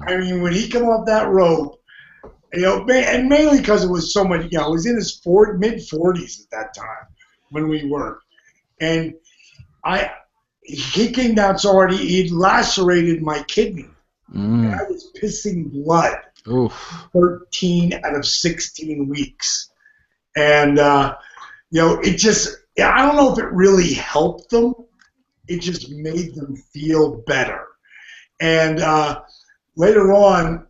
I mean, when he come off that rope, and mainly because it was so much, it was in his mid-40s at that time when we worked. And he came down so hard, he'd lacerated my kidney. And I was pissing blood. Oof. 13 out of 16 weeks. And, it just, I don't know if it really helped them. It just made them feel better. And later on,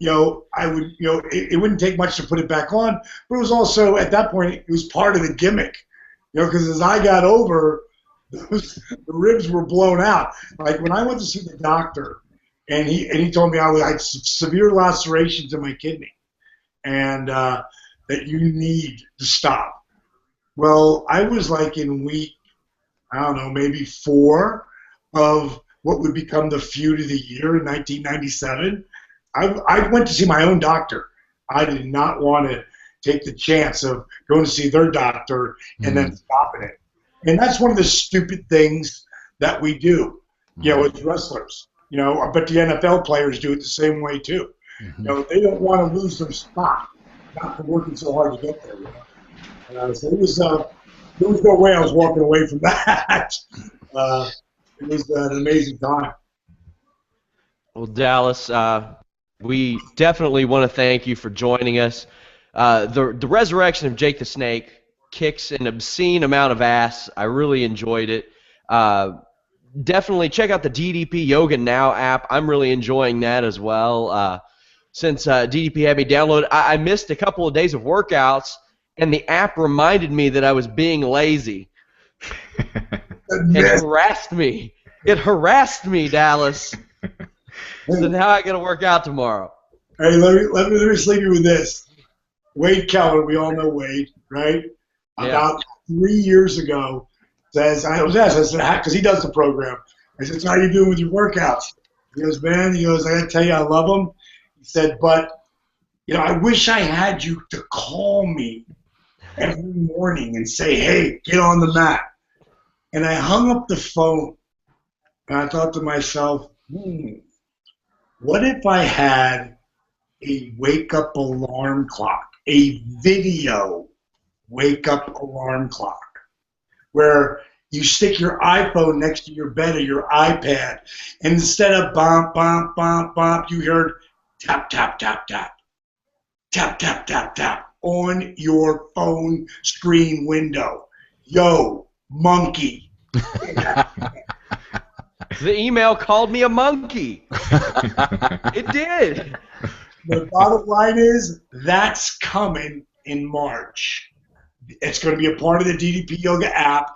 I would, it wouldn't take much to put it back on, but it was also, at that point, it was part of the gimmick. Because as I got over, the ribs were blown out. Like when I went to see the doctor, and he told me I had severe lacerations in my kidney, and that you need to stop. Well, I was like in week, I don't know, maybe 4 of what would become the feud of the year in 1997. I went to see my own doctor. I did not want to take the chance of going to see their doctor and then stopping it. And that's one of the stupid things that we do, as wrestlers. But the NFL players do it the same way too. They don't want to lose their spot, not for working so hard to get there. So there was no way I was walking away from that. It was an amazing time. Well, Dallas, we definitely want to thank you for joining us. The resurrection of Jake the Snake kicks an obscene amount of ass. I really enjoyed it. Definitely check out the DDP Yoga Now app. I'm really enjoying that as well. Since DDP had me download, I missed a couple of days of workouts, and the app reminded me that I was being lazy. And it harassed me. It harassed me, Dallas. So now I got to work out tomorrow. Hey, let me just leave you with this. Wade Keller, we all know Wade, right? Yeah. About 3 years ago, says, I was asked, I said, because he does the program. I said, so how you doing with your workouts? He goes, man, he goes, I got to tell you, I love them. He said, but, I wish I had you to call me every morning and say, hey, get on the mat. And I hung up the phone, and I thought to myself, what if I had a wake-up alarm clock, a video wake-up alarm clock, where you stick your iPhone next to your bed or your iPad, and instead of bump, bump, bump, bump, you heard tap, tap, tap, tap, tap, tap, tap, tap on your phone screen window. Yo, monkey. The email called me a monkey. It did. The bottom line is that's coming in March. It's going to be a part of the DDP Yoga app,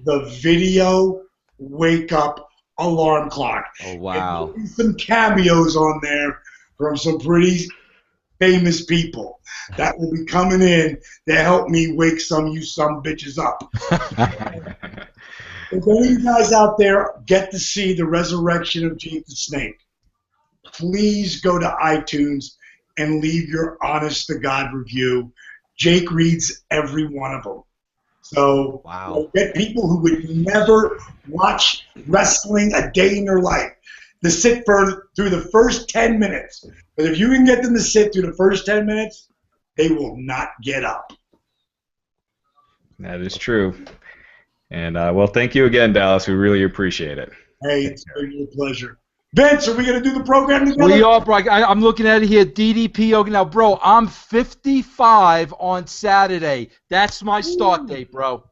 the video wake-up alarm clock. Oh, wow. And there'll be some cameos on there from some pretty famous people that will be coming in to help me wake you some bitches up. If any of you guys out there get to see the resurrection of Jake the Snake, please go to iTunes and leave your honest-to-God review. Jake reads every one of them. So wow. Get people who would never watch wrestling a day in their life to sit through the first 10 minutes. But if you can get them to sit through the first 10 minutes, they will not get up. That is true. And, well, thank you again, Dallas. We really appreciate it. Hey, it's been a pleasure. Vince, are we going to do the program together? We are, bro. I'm looking at it here, DDP Yoga. Now, bro, I'm 55 on Saturday. That's my start date, bro.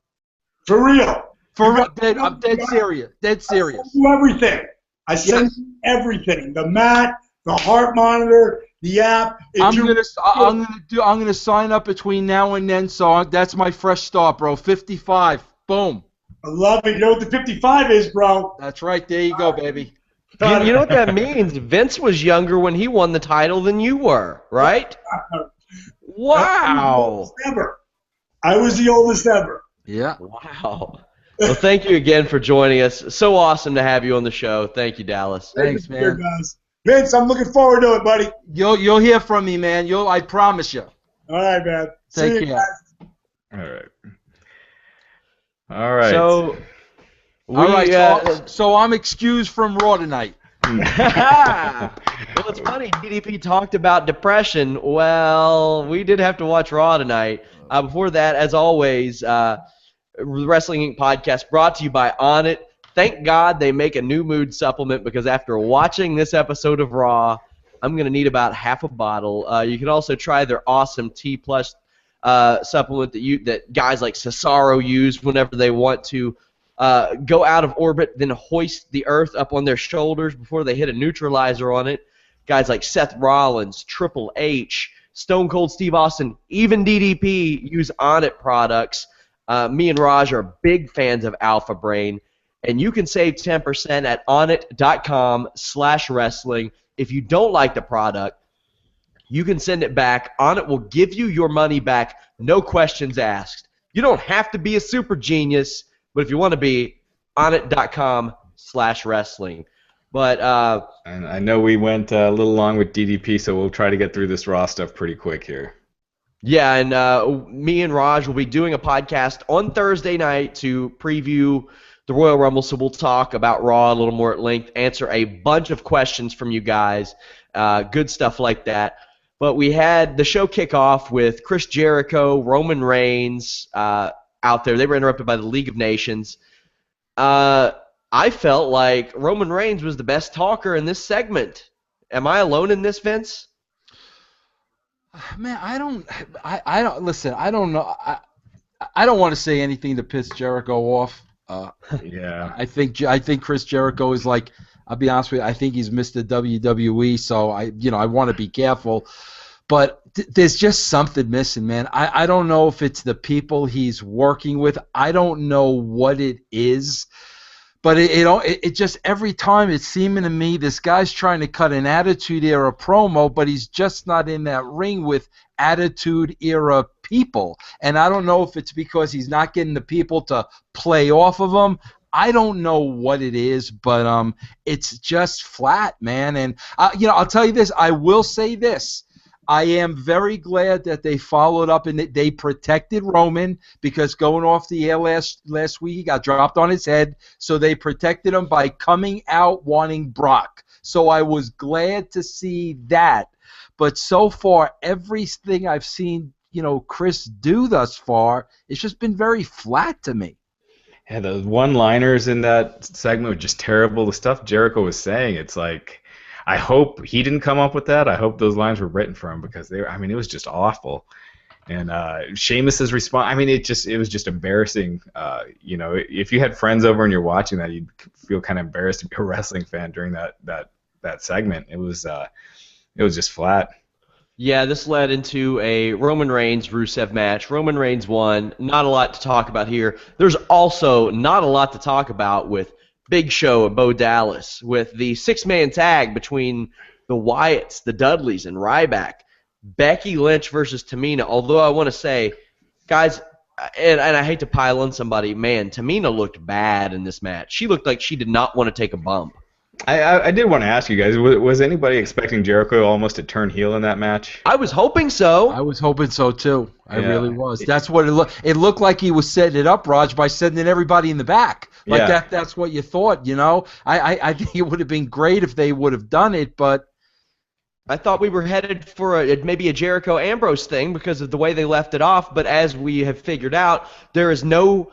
For real. I'm dead serious. Dead serious. I send you everything. I send you everything. The mat, the heart monitor, the app. I'm gonna sign up between now and then. So that's my fresh start, bro. 55. Boom. I love it. You know what the 55 is, bro? That's right. There you go, baby. You know what that means? Vince was younger when he won the title than you were, right? Wow. I was the oldest ever. Yeah. Wow. Well, thank you again for joining us. So awesome to have you on the show. Thank you, Dallas. Thanks, man. Guys. Vince, I'm looking forward to it, buddy. You'll hear from me, man. I promise you. All right, man. Take care. All right. All right. So I'm excused from Raw tonight. Well, it's funny. DDP talked about depression. Well, we did have to watch Raw tonight. Before that, as always, the Wrestling Inc. podcast brought to you by On It. Thank God they make a new mood supplement, because after watching this episode of Raw, I'm going to need about half a bottle. You can also try their awesome T+ supplement that guys like Cesaro use whenever they want to go out of orbit, then hoist the earth up on their shoulders before they hit a neutralizer on it. Guys like Seth Rollins, Triple H, Stone Cold Steve Austin, even DDP use On It products. Me and Raj are big fans of Alpha Brain, and you can save 10% at onit.com/wrestling. If you don't like the product, you can send it back. On It will give you your money back, no questions asked. You don't have to be a super genius, but if you want to be, onit.com/wrestling. But and I know we went a little long with DDP, so we'll try to get through this Raw stuff pretty quick here. Yeah, and me and Raj will be doing a podcast on Thursday night to preview the Royal Rumble, so we'll talk about Raw a little more at length, answer a bunch of questions from you guys, good stuff like that. But we had the show kick off with Chris Jericho, Roman Reigns out there. They were interrupted by the League of Nations. I felt like Roman Reigns was the best talker in this segment. Am I alone in this, Vince? Man, I don't listen. I don't know. I don't want to say anything to piss Jericho off. Yeah. I think Chris Jericho is like, I'll be honest with you, I think he's Mr. WWE, so I want to be careful. But there's just something missing, man. I don't know if it's the people he's working with. I don't know what it is. But it just every time it's seeming to me this guy's trying to cut an Attitude Era promo, but he's just not in that ring with Attitude Era people. And I don't know if it's because he's not getting the people to play off of him. I don't know what it is, but it's just flat, man. And I'll tell you this. I will say this. I am very glad that they followed up and that they protected Roman, because going off the air last week, he got dropped on his head. So they protected him by coming out wanting Brock. So I was glad to see that. But so far, everything I've seen, Chris do thus far, it's just been very flat to me. Yeah, the one-liners in that segment were just terrible. The stuff Jericho was saying, it's like, I hope he didn't come up with that. I hope those lines were written for him, because it was just awful. And Sheamus's response, it was just embarrassing. If you had friends over and you're watching that, you'd feel kind of embarrassed to be a wrestling fan during that segment. It was just flat. Yeah, this led into a Roman Reigns-Rusev match. Roman Reigns won. Not a lot to talk about here. There's also not a lot to talk about with Big Show and Bo Dallas, with the six-man tag between the Wyatts, the Dudleys, and Ryback. Becky Lynch versus Tamina, although I want to say, guys, and I hate to pile on somebody, man, Tamina looked bad in this match. She looked like she did not want to take a bump. I did want to ask you guys, was anybody expecting Jericho almost to turn heel in that match? I was hoping so. I was hoping so too. I really was. That's what it looked. It looked like he was setting it up, Raj, by sending everybody in the back. Like that's what you thought, I think it would have been great if they would have done it, but I thought we were headed for maybe a Jericho Ambrose thing because of the way they left it off, but as we have figured out, there's no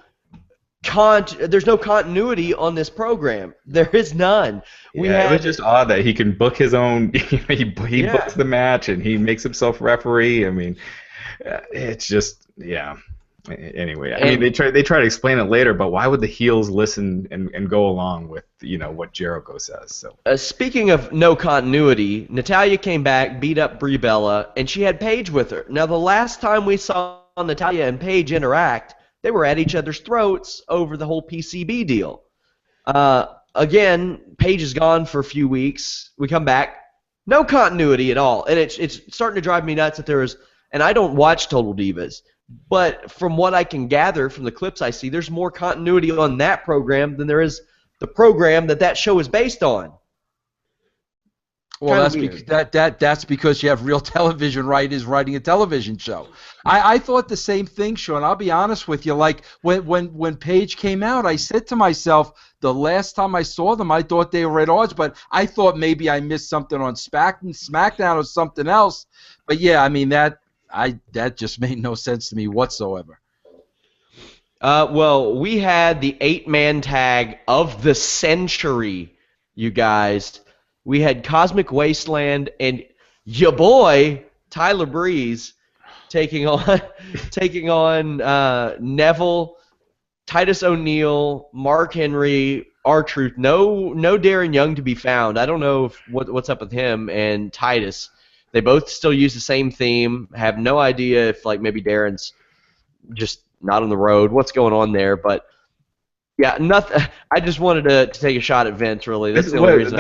continuity on this program. There is none. It was just odd that he can book his own. He books the match and he makes himself referee. It's just Anyway, they try to explain it later, but why would the heels listen and go along with what Jericho says? So speaking of no continuity, Natalya came back, beat up Brie Bella, and she had Paige with her. Now the last time we saw Natalya and Paige interact, they were at each other's throats over the whole PCB deal. Again, Paige is gone for a few weeks. We come back, no continuity at all, and it's starting to drive me nuts that there is. And I don't watch Total Divas, but from what I can gather from the clips I see, there's more continuity on that program than there is the program that show is based on. Well, that's because you have real television writers writing a television show. I thought the same thing, Sean. I'll be honest with you. Like when Paige came out, I said to myself, the last time I saw them, I thought they were at odds, but I thought maybe I missed something on Smackdown or something else. But yeah, that just made no sense to me whatsoever. Well, we had the 8-man tag of the century, you guys. We had Cosmic Wasteland and your boy Tyler Breeze taking on Neville, Titus O'Neil, Mark Henry, R-Truth. No Darren Young to be found. I don't know what's up with him and Titus. They both still use the same theme. Have no idea if maybe Darren's just not on the road. What's going on there? But yeah, nothing. I just wanted to take a shot at Vince. Really, that's the only reason.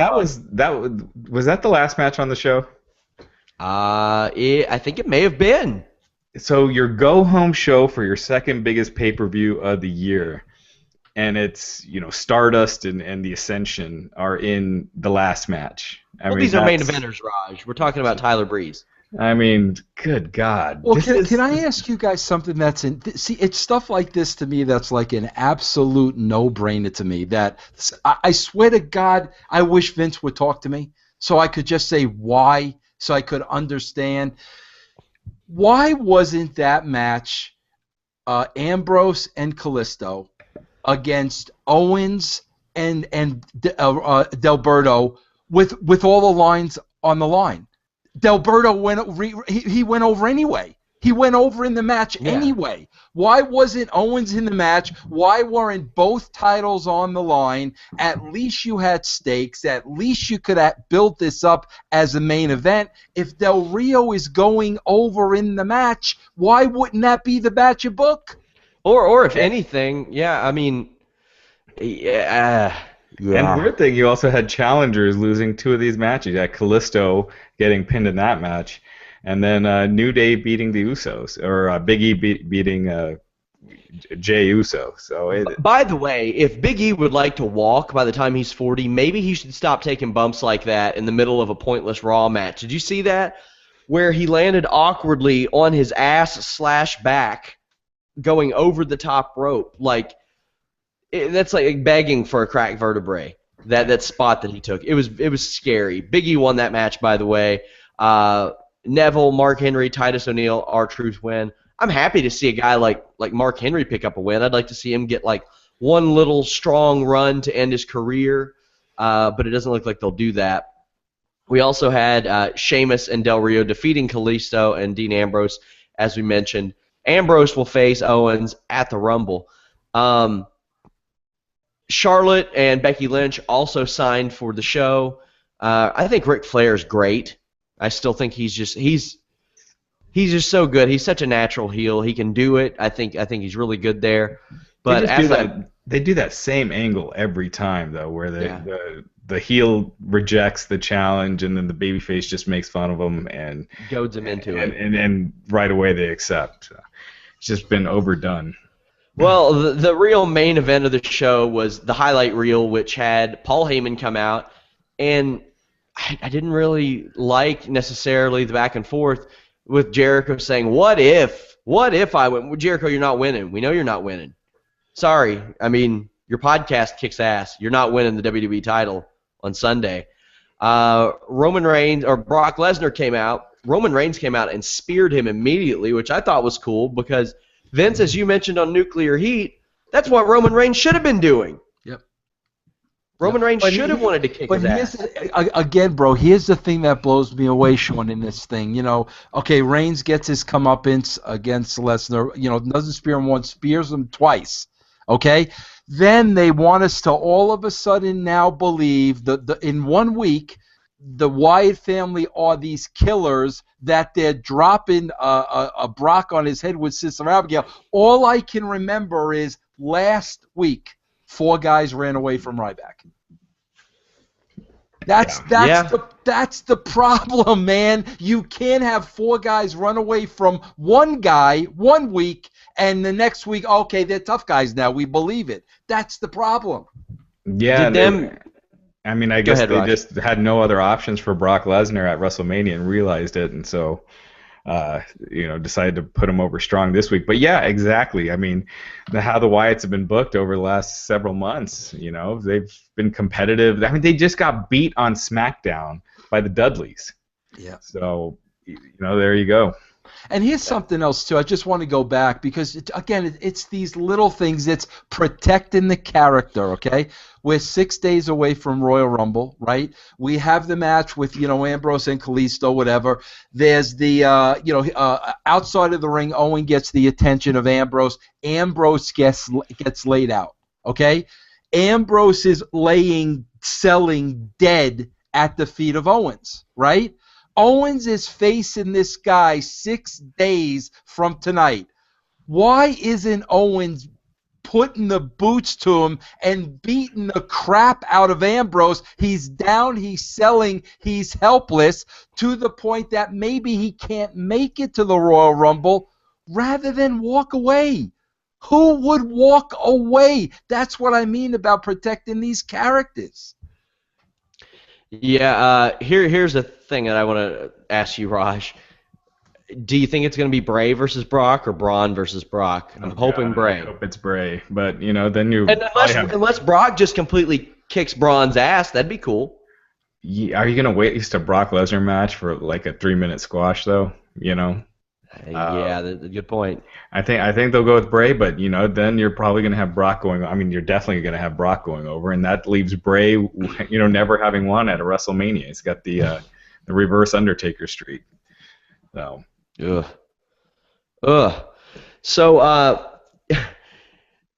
Was that the last match on the show? I think it may have been. So your go-home show for your second biggest pay-per-view of the year, and it's Stardust and the Ascension are in the last match. These are main eventers, Raj. We're talking about Tyler Breeze. Good God. Well, can I ask you guys something that's see, it's stuff like this to me that's like an absolute no-brainer to me. That I swear to God, I wish Vince would talk to me so I could just say why, so I could understand. Why wasn't that match Ambrose and Kalisto against Owens and Delberto with all the lines on the line? Delberto went over anyway. He went over in the match anyway. Why wasn't Owens in the match? Why weren't both titles on the line? At least you had stakes. At least you could have built this up as a main event. If Del Rio is going over in the match, why wouldn't that be the match you book? Or if anything, Yeah. And the weird thing, you also had challengers losing 2 of these matches. You had Kalisto getting pinned in that match, and then New Day beating the Usos, or Big E beating Jey Uso. So By the way, if Big E would like to walk by the time he's 40, maybe he should stop taking bumps like that in the middle of a pointless Raw match. Did you see that? Where he landed awkwardly on his ass/back going over the top rope. That's like begging for a cracked vertebrae. That spot that he took. It was scary. Big E won that match, by the way. Neville, Mark Henry, Titus O'Neil, R-Truth win. I'm happy to see a guy like Mark Henry pick up a win. I'd like to see him get like one little strong run to end his career, but it doesn't look like they'll do that. We also had Sheamus and Del Rio defeating Kalisto and Dean Ambrose, as we mentioned. Ambrose will face Owens at the Rumble. Charlotte and Becky Lynch also signed for the show. I think Ric Flair is great. I still think he's just so good. He's such a natural heel. He can do it. I think he's really good there. But they do that same angle every time though, where the heel rejects the challenge, and then the babyface just makes fun of him and goads him into it. And right away they accept. It's just been overdone. Well, the real main event of the show was the highlight reel, which had Paul Heyman come out, and I didn't really like necessarily the back and forth with Jericho saying, what if I win? Well, Jericho, you're not winning. We know you're not winning. Sorry. I mean, your podcast kicks ass. You're not winning the WWE title on Sunday. Roman Reigns or Brock Lesnar came out. Roman Reigns came out and speared him immediately, which I thought was cool because Vince, as you mentioned on Nuclear Heat, that's what Roman Reigns should have been doing. Yep. Roman Reigns should have wanted to kick his ass. Again, bro, here's the thing that blows me away, Sean, in this thing. You know, okay, Reigns gets his comeuppance against Lesnar. You know, doesn't spear him once, spears him twice. Okay? Then they want us to all of a sudden now believe that in 1 week, the Wyatt family are these killers, that they're dropping a Brock on his head with Sister Abigail. All I can remember is last week, 4 guys ran away from Ryback. That's the problem, man. You can't have 4 guys run away from one guy 1 week, and the next week, okay, they're tough guys now. We believe it. That's the problem. Yeah. I guess they just had no other options for Brock Lesnar at WrestleMania and realized it, and so decided to put him over strong this week. But yeah, exactly. I mean, how the Wyatts have been booked over the last several months. You know, they've been competitive. I mean, they just got beat on SmackDown by the Dudleys. Yeah. So there you go. And here's something else, too. I just want to go back because, it's these little things. It's protecting the character, okay? We're 6 days away from Royal Rumble, right? We have the match with, Ambrose and Kalisto, whatever. There's the, outside of the ring, Owen gets the attention of Ambrose. Ambrose gets laid out, okay? Ambrose is selling dead at the feet of Owens, right? Owens is facing this guy 6 days from tonight. Why isn't Owens putting the boots to him and beating the crap out of Ambrose? He's down, he's selling, he's helpless, to the point that maybe he can't make it to the Royal Rumble, rather than walk away. Who would walk away? That's what I mean about protecting these characters. Yeah, here's the thing that I want to ask you, Raj. Do you think it's going to be Bray versus Brock or Braun versus Brock? I'm hoping Bray. I hope it's Bray, but then you. And unless Brock just completely kicks Braun's ass, that'd be cool. Are you going to wait at least a Brock Lesnar match for like a 3-minute squash though? Yeah, that's a good point. I think they'll go with Bray, but then you're probably going to have Brock going. I mean, you're definitely going to have Brock going over, and that leaves Bray, never having won at a WrestleMania. He's got the reverse Undertaker streak. So. So,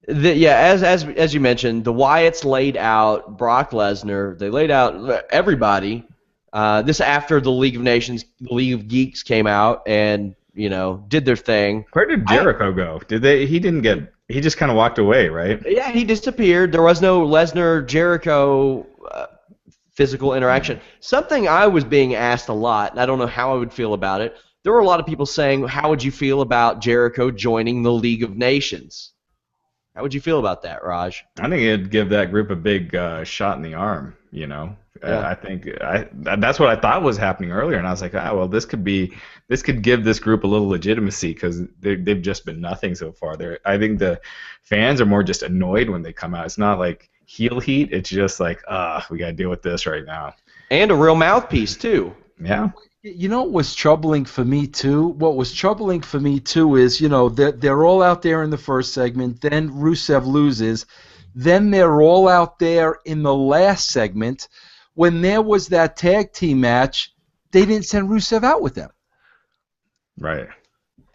as you mentioned, the Wyatts laid out Brock Lesnar. They laid out everybody. This after the League of Nations, the League of Geeks came out and did their thing. Where did Jericho go? He didn't get He just kind of walked away, right? Yeah, he disappeared. There was no Lesnar Jericho physical interaction. Something I was being asked a lot, and I don't know how I would feel about it. There were a lot of people saying, how would you feel about Jericho joining the League of Nations? How would you feel about that, Raj? I think it'd give that group a big shot in the arm, Yeah. I think that's what I thought was happening earlier, and I was like, well, this could give this group a little legitimacy because they've just been nothing so far. I think the fans are more just annoyed when they come out. It's not like heel heat. It's just like, we got to deal with this right now. And a real mouthpiece, too. Yeah. You know what was troubling for me too? What was troubling for me too is, they're all out there in the first segment, then Rusev loses, then they're all out there in the last segment. When there was that tag team match, they didn't send Rusev out with them. Right.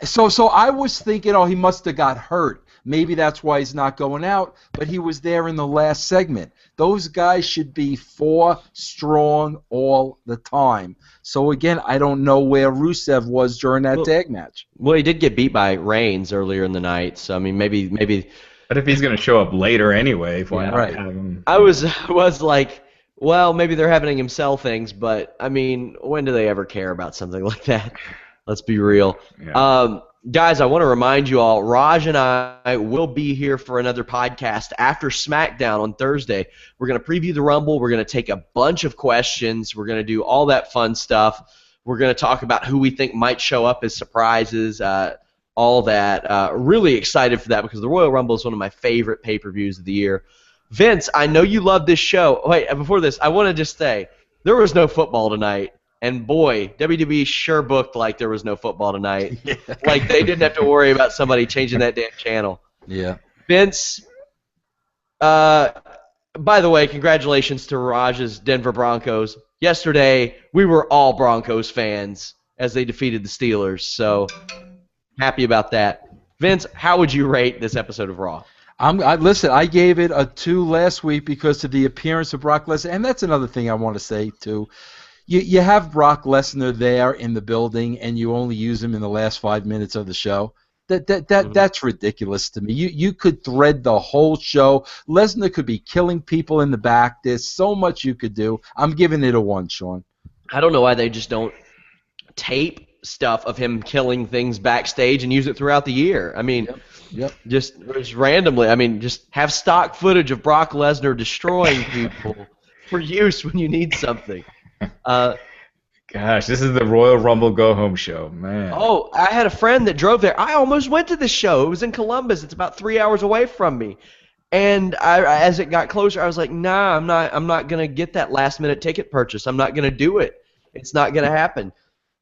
So I was thinking, he must have got hurt. Maybe that's why he's not going out, but he was there in the last segment. Those guys should be 4 strong all the time. So, again, I don't know where Rusev was during that tag match. Well, he did get beat by Reigns earlier in the night, so, I mean, maybe. But if he's going to show up later anyway, why not right. have him? I was like, well, maybe they're having him sell things, but, I mean, when do they ever care about something like that? Let's be real. Yeah. Guys, I want to remind you all, Raj and I will be here for another podcast after Smackdown on Thursday. We're going to preview the Rumble. We're going to take a bunch of questions. We're going to do all that fun stuff. We're going to talk about who we think might show up as surprises, all that. Really excited for that because the Royal Rumble is one of my favorite pay-per-views of the year. Vince, I know you love this show. Wait, before this, I want to just say, there was no football tonight. And boy, WWE sure booked like there was no football tonight. Yeah. Like they didn't have to worry about somebody changing that damn channel. Yeah. Vince, by the way, congratulations to Raj's Denver Broncos. Yesterday, we were all Broncos fans as they defeated the Steelers. So happy about that. Vince, how would you rate this episode of Raw? Listen, I gave it a 2 last week because of the appearance of Brock Lesnar. And that's another thing I want to say, too. You have Brock Lesnar there in the building, and you only use him in the last 5 minutes of the show. That's ridiculous to me. You could thread the whole show. Lesnar could be killing people in the back. There's so much you could do. I'm giving it a 1, Sean. I don't know why they just don't tape stuff of him killing things backstage and use it throughout the year. I mean, Yep. Just randomly. I mean, just have stock footage of Brock Lesnar destroying people for use when you need something. Gosh, this is the Royal Rumble Go Home show, man. Oh, I had a friend that drove there. I almost went to this show. It was in Columbus. It's about 3 hours away from me. And as it got closer, I was like, nah, I'm not gonna get that last minute ticket purchase. I'm not gonna do it. It's not gonna happen.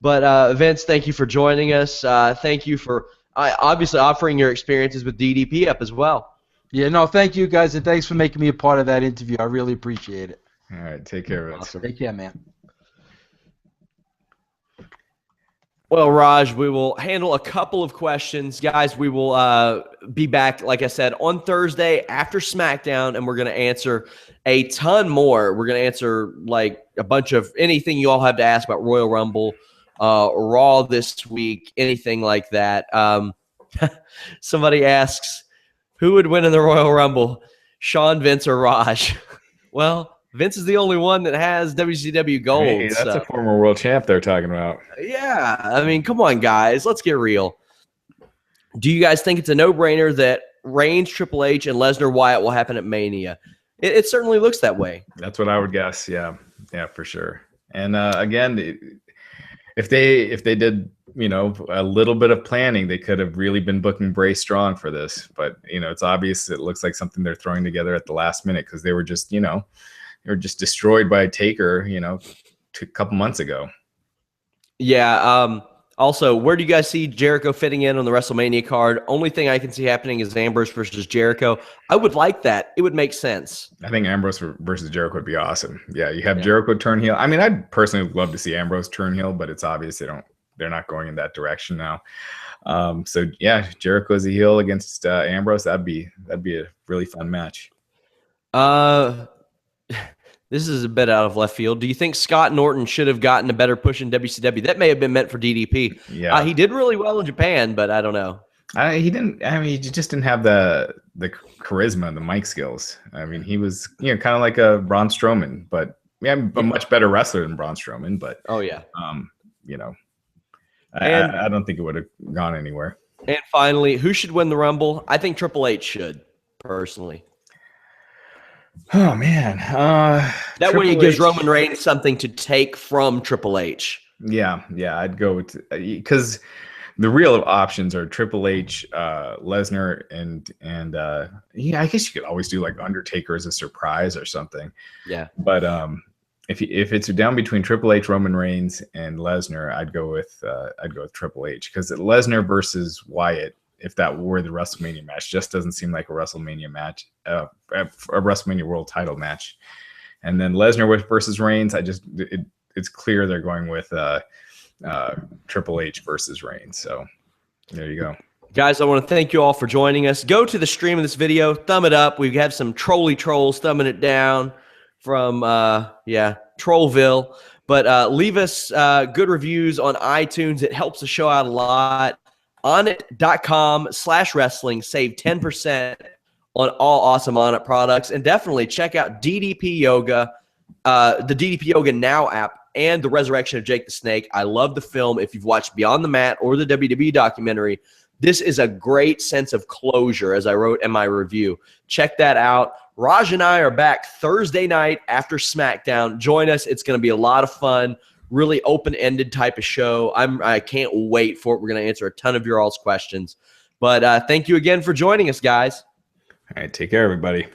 But Vince, thank you for joining us. Thank you for obviously offering your experiences with DDP up as well. Yeah, no, thank you guys, and thanks for making me a part of that interview. I really appreciate it. All right, take care, Vince. Awesome. Take care, man. Well, Raj, we will handle a couple of questions. Guys, we will be back, like I said, on Thursday after SmackDown, and we're going to answer a ton more. We're going to answer, like, a bunch of anything you all have to ask about Royal Rumble, Raw this week, anything like that. Somebody asks, who would win in the Royal Rumble, Sean, Vince, or Raj? Well, Vince is the only one that has WCW gold. Hey, that's a former world champ they're talking about. Yeah, I mean, come on, guys. Let's get real. Do you guys think it's a no-brainer that Reigns, Triple H, and Lesnar Wyatt will happen at Mania? It certainly looks that way. That's what I would guess. Yeah, for sure. And again, if they did, a little bit of planning, they could have really been booking Bray Strong for this. But it's obvious. It looks like something they're throwing together at the last minute because they were just, they were just destroyed by Taker, a couple months ago. Yeah. Also, where do you guys see Jericho fitting in on the WrestleMania card? Only thing I can see happening is Ambrose versus Jericho. I would like that. It would make sense. I think Ambrose versus Jericho would be awesome. Yeah, you have Jericho turn heel. I mean, I'd personally love to see Ambrose turn heel, but it's obvious they're not going in that direction now. So yeah, Jericho as a heel against Ambrose, that'd be a really fun match. This is a bit out of left field. Do you think Scott Norton should have gotten a better push in WCW? That may have been meant for DDP. Yeah. He did really well in Japan, but I don't know. He didn't. I mean, he just didn't have the charisma, the mic skills. I mean, he was kind of like a Braun Strowman, but a much better wrestler than Braun Strowman. But oh yeah, I don't think it would have gone anywhere. And finally, who should win the Rumble? I think Triple H should, personally. Oh man, that way it gives Roman Reigns something to take from Triple H. Yeah, I'd go with because the real options are Triple H, Lesnar, and I guess you could always do like Undertaker as a surprise or something. Yeah, but if it's down between Triple H, Roman Reigns, and Lesnar, I'd go with Triple H because Lesnar versus Wyatt, if that were the WrestleMania match, just doesn't seem like a WrestleMania match, a WrestleMania World Title match. And then Lesnar versus Reigns, it's clear they're going with Triple H versus Reigns. So there you go. Guys, I want to thank you all for joining us. Go to the stream of this video, thumb it up. We have some trolly trolls thumbing it down from Trollville. But leave us good reviews on iTunes. It helps the show out a lot. Onnit.com/wrestling. Save 10% on all awesome Onnit products. And definitely check out DDP Yoga, the DDP Yoga Now app, and The Resurrection of Jake the Snake. I love the film. If you've watched Beyond the Mat or the WWE documentary, this is a great sense of closure, as I wrote in my review. Check that out. Raj and I are back Thursday night after Smackdown. Join us. It's going to be a lot of fun. Really open-ended type of show. I can't wait for it. We're going to answer a ton of your all's questions. But thank you again for joining us, guys. All right, take care, everybody.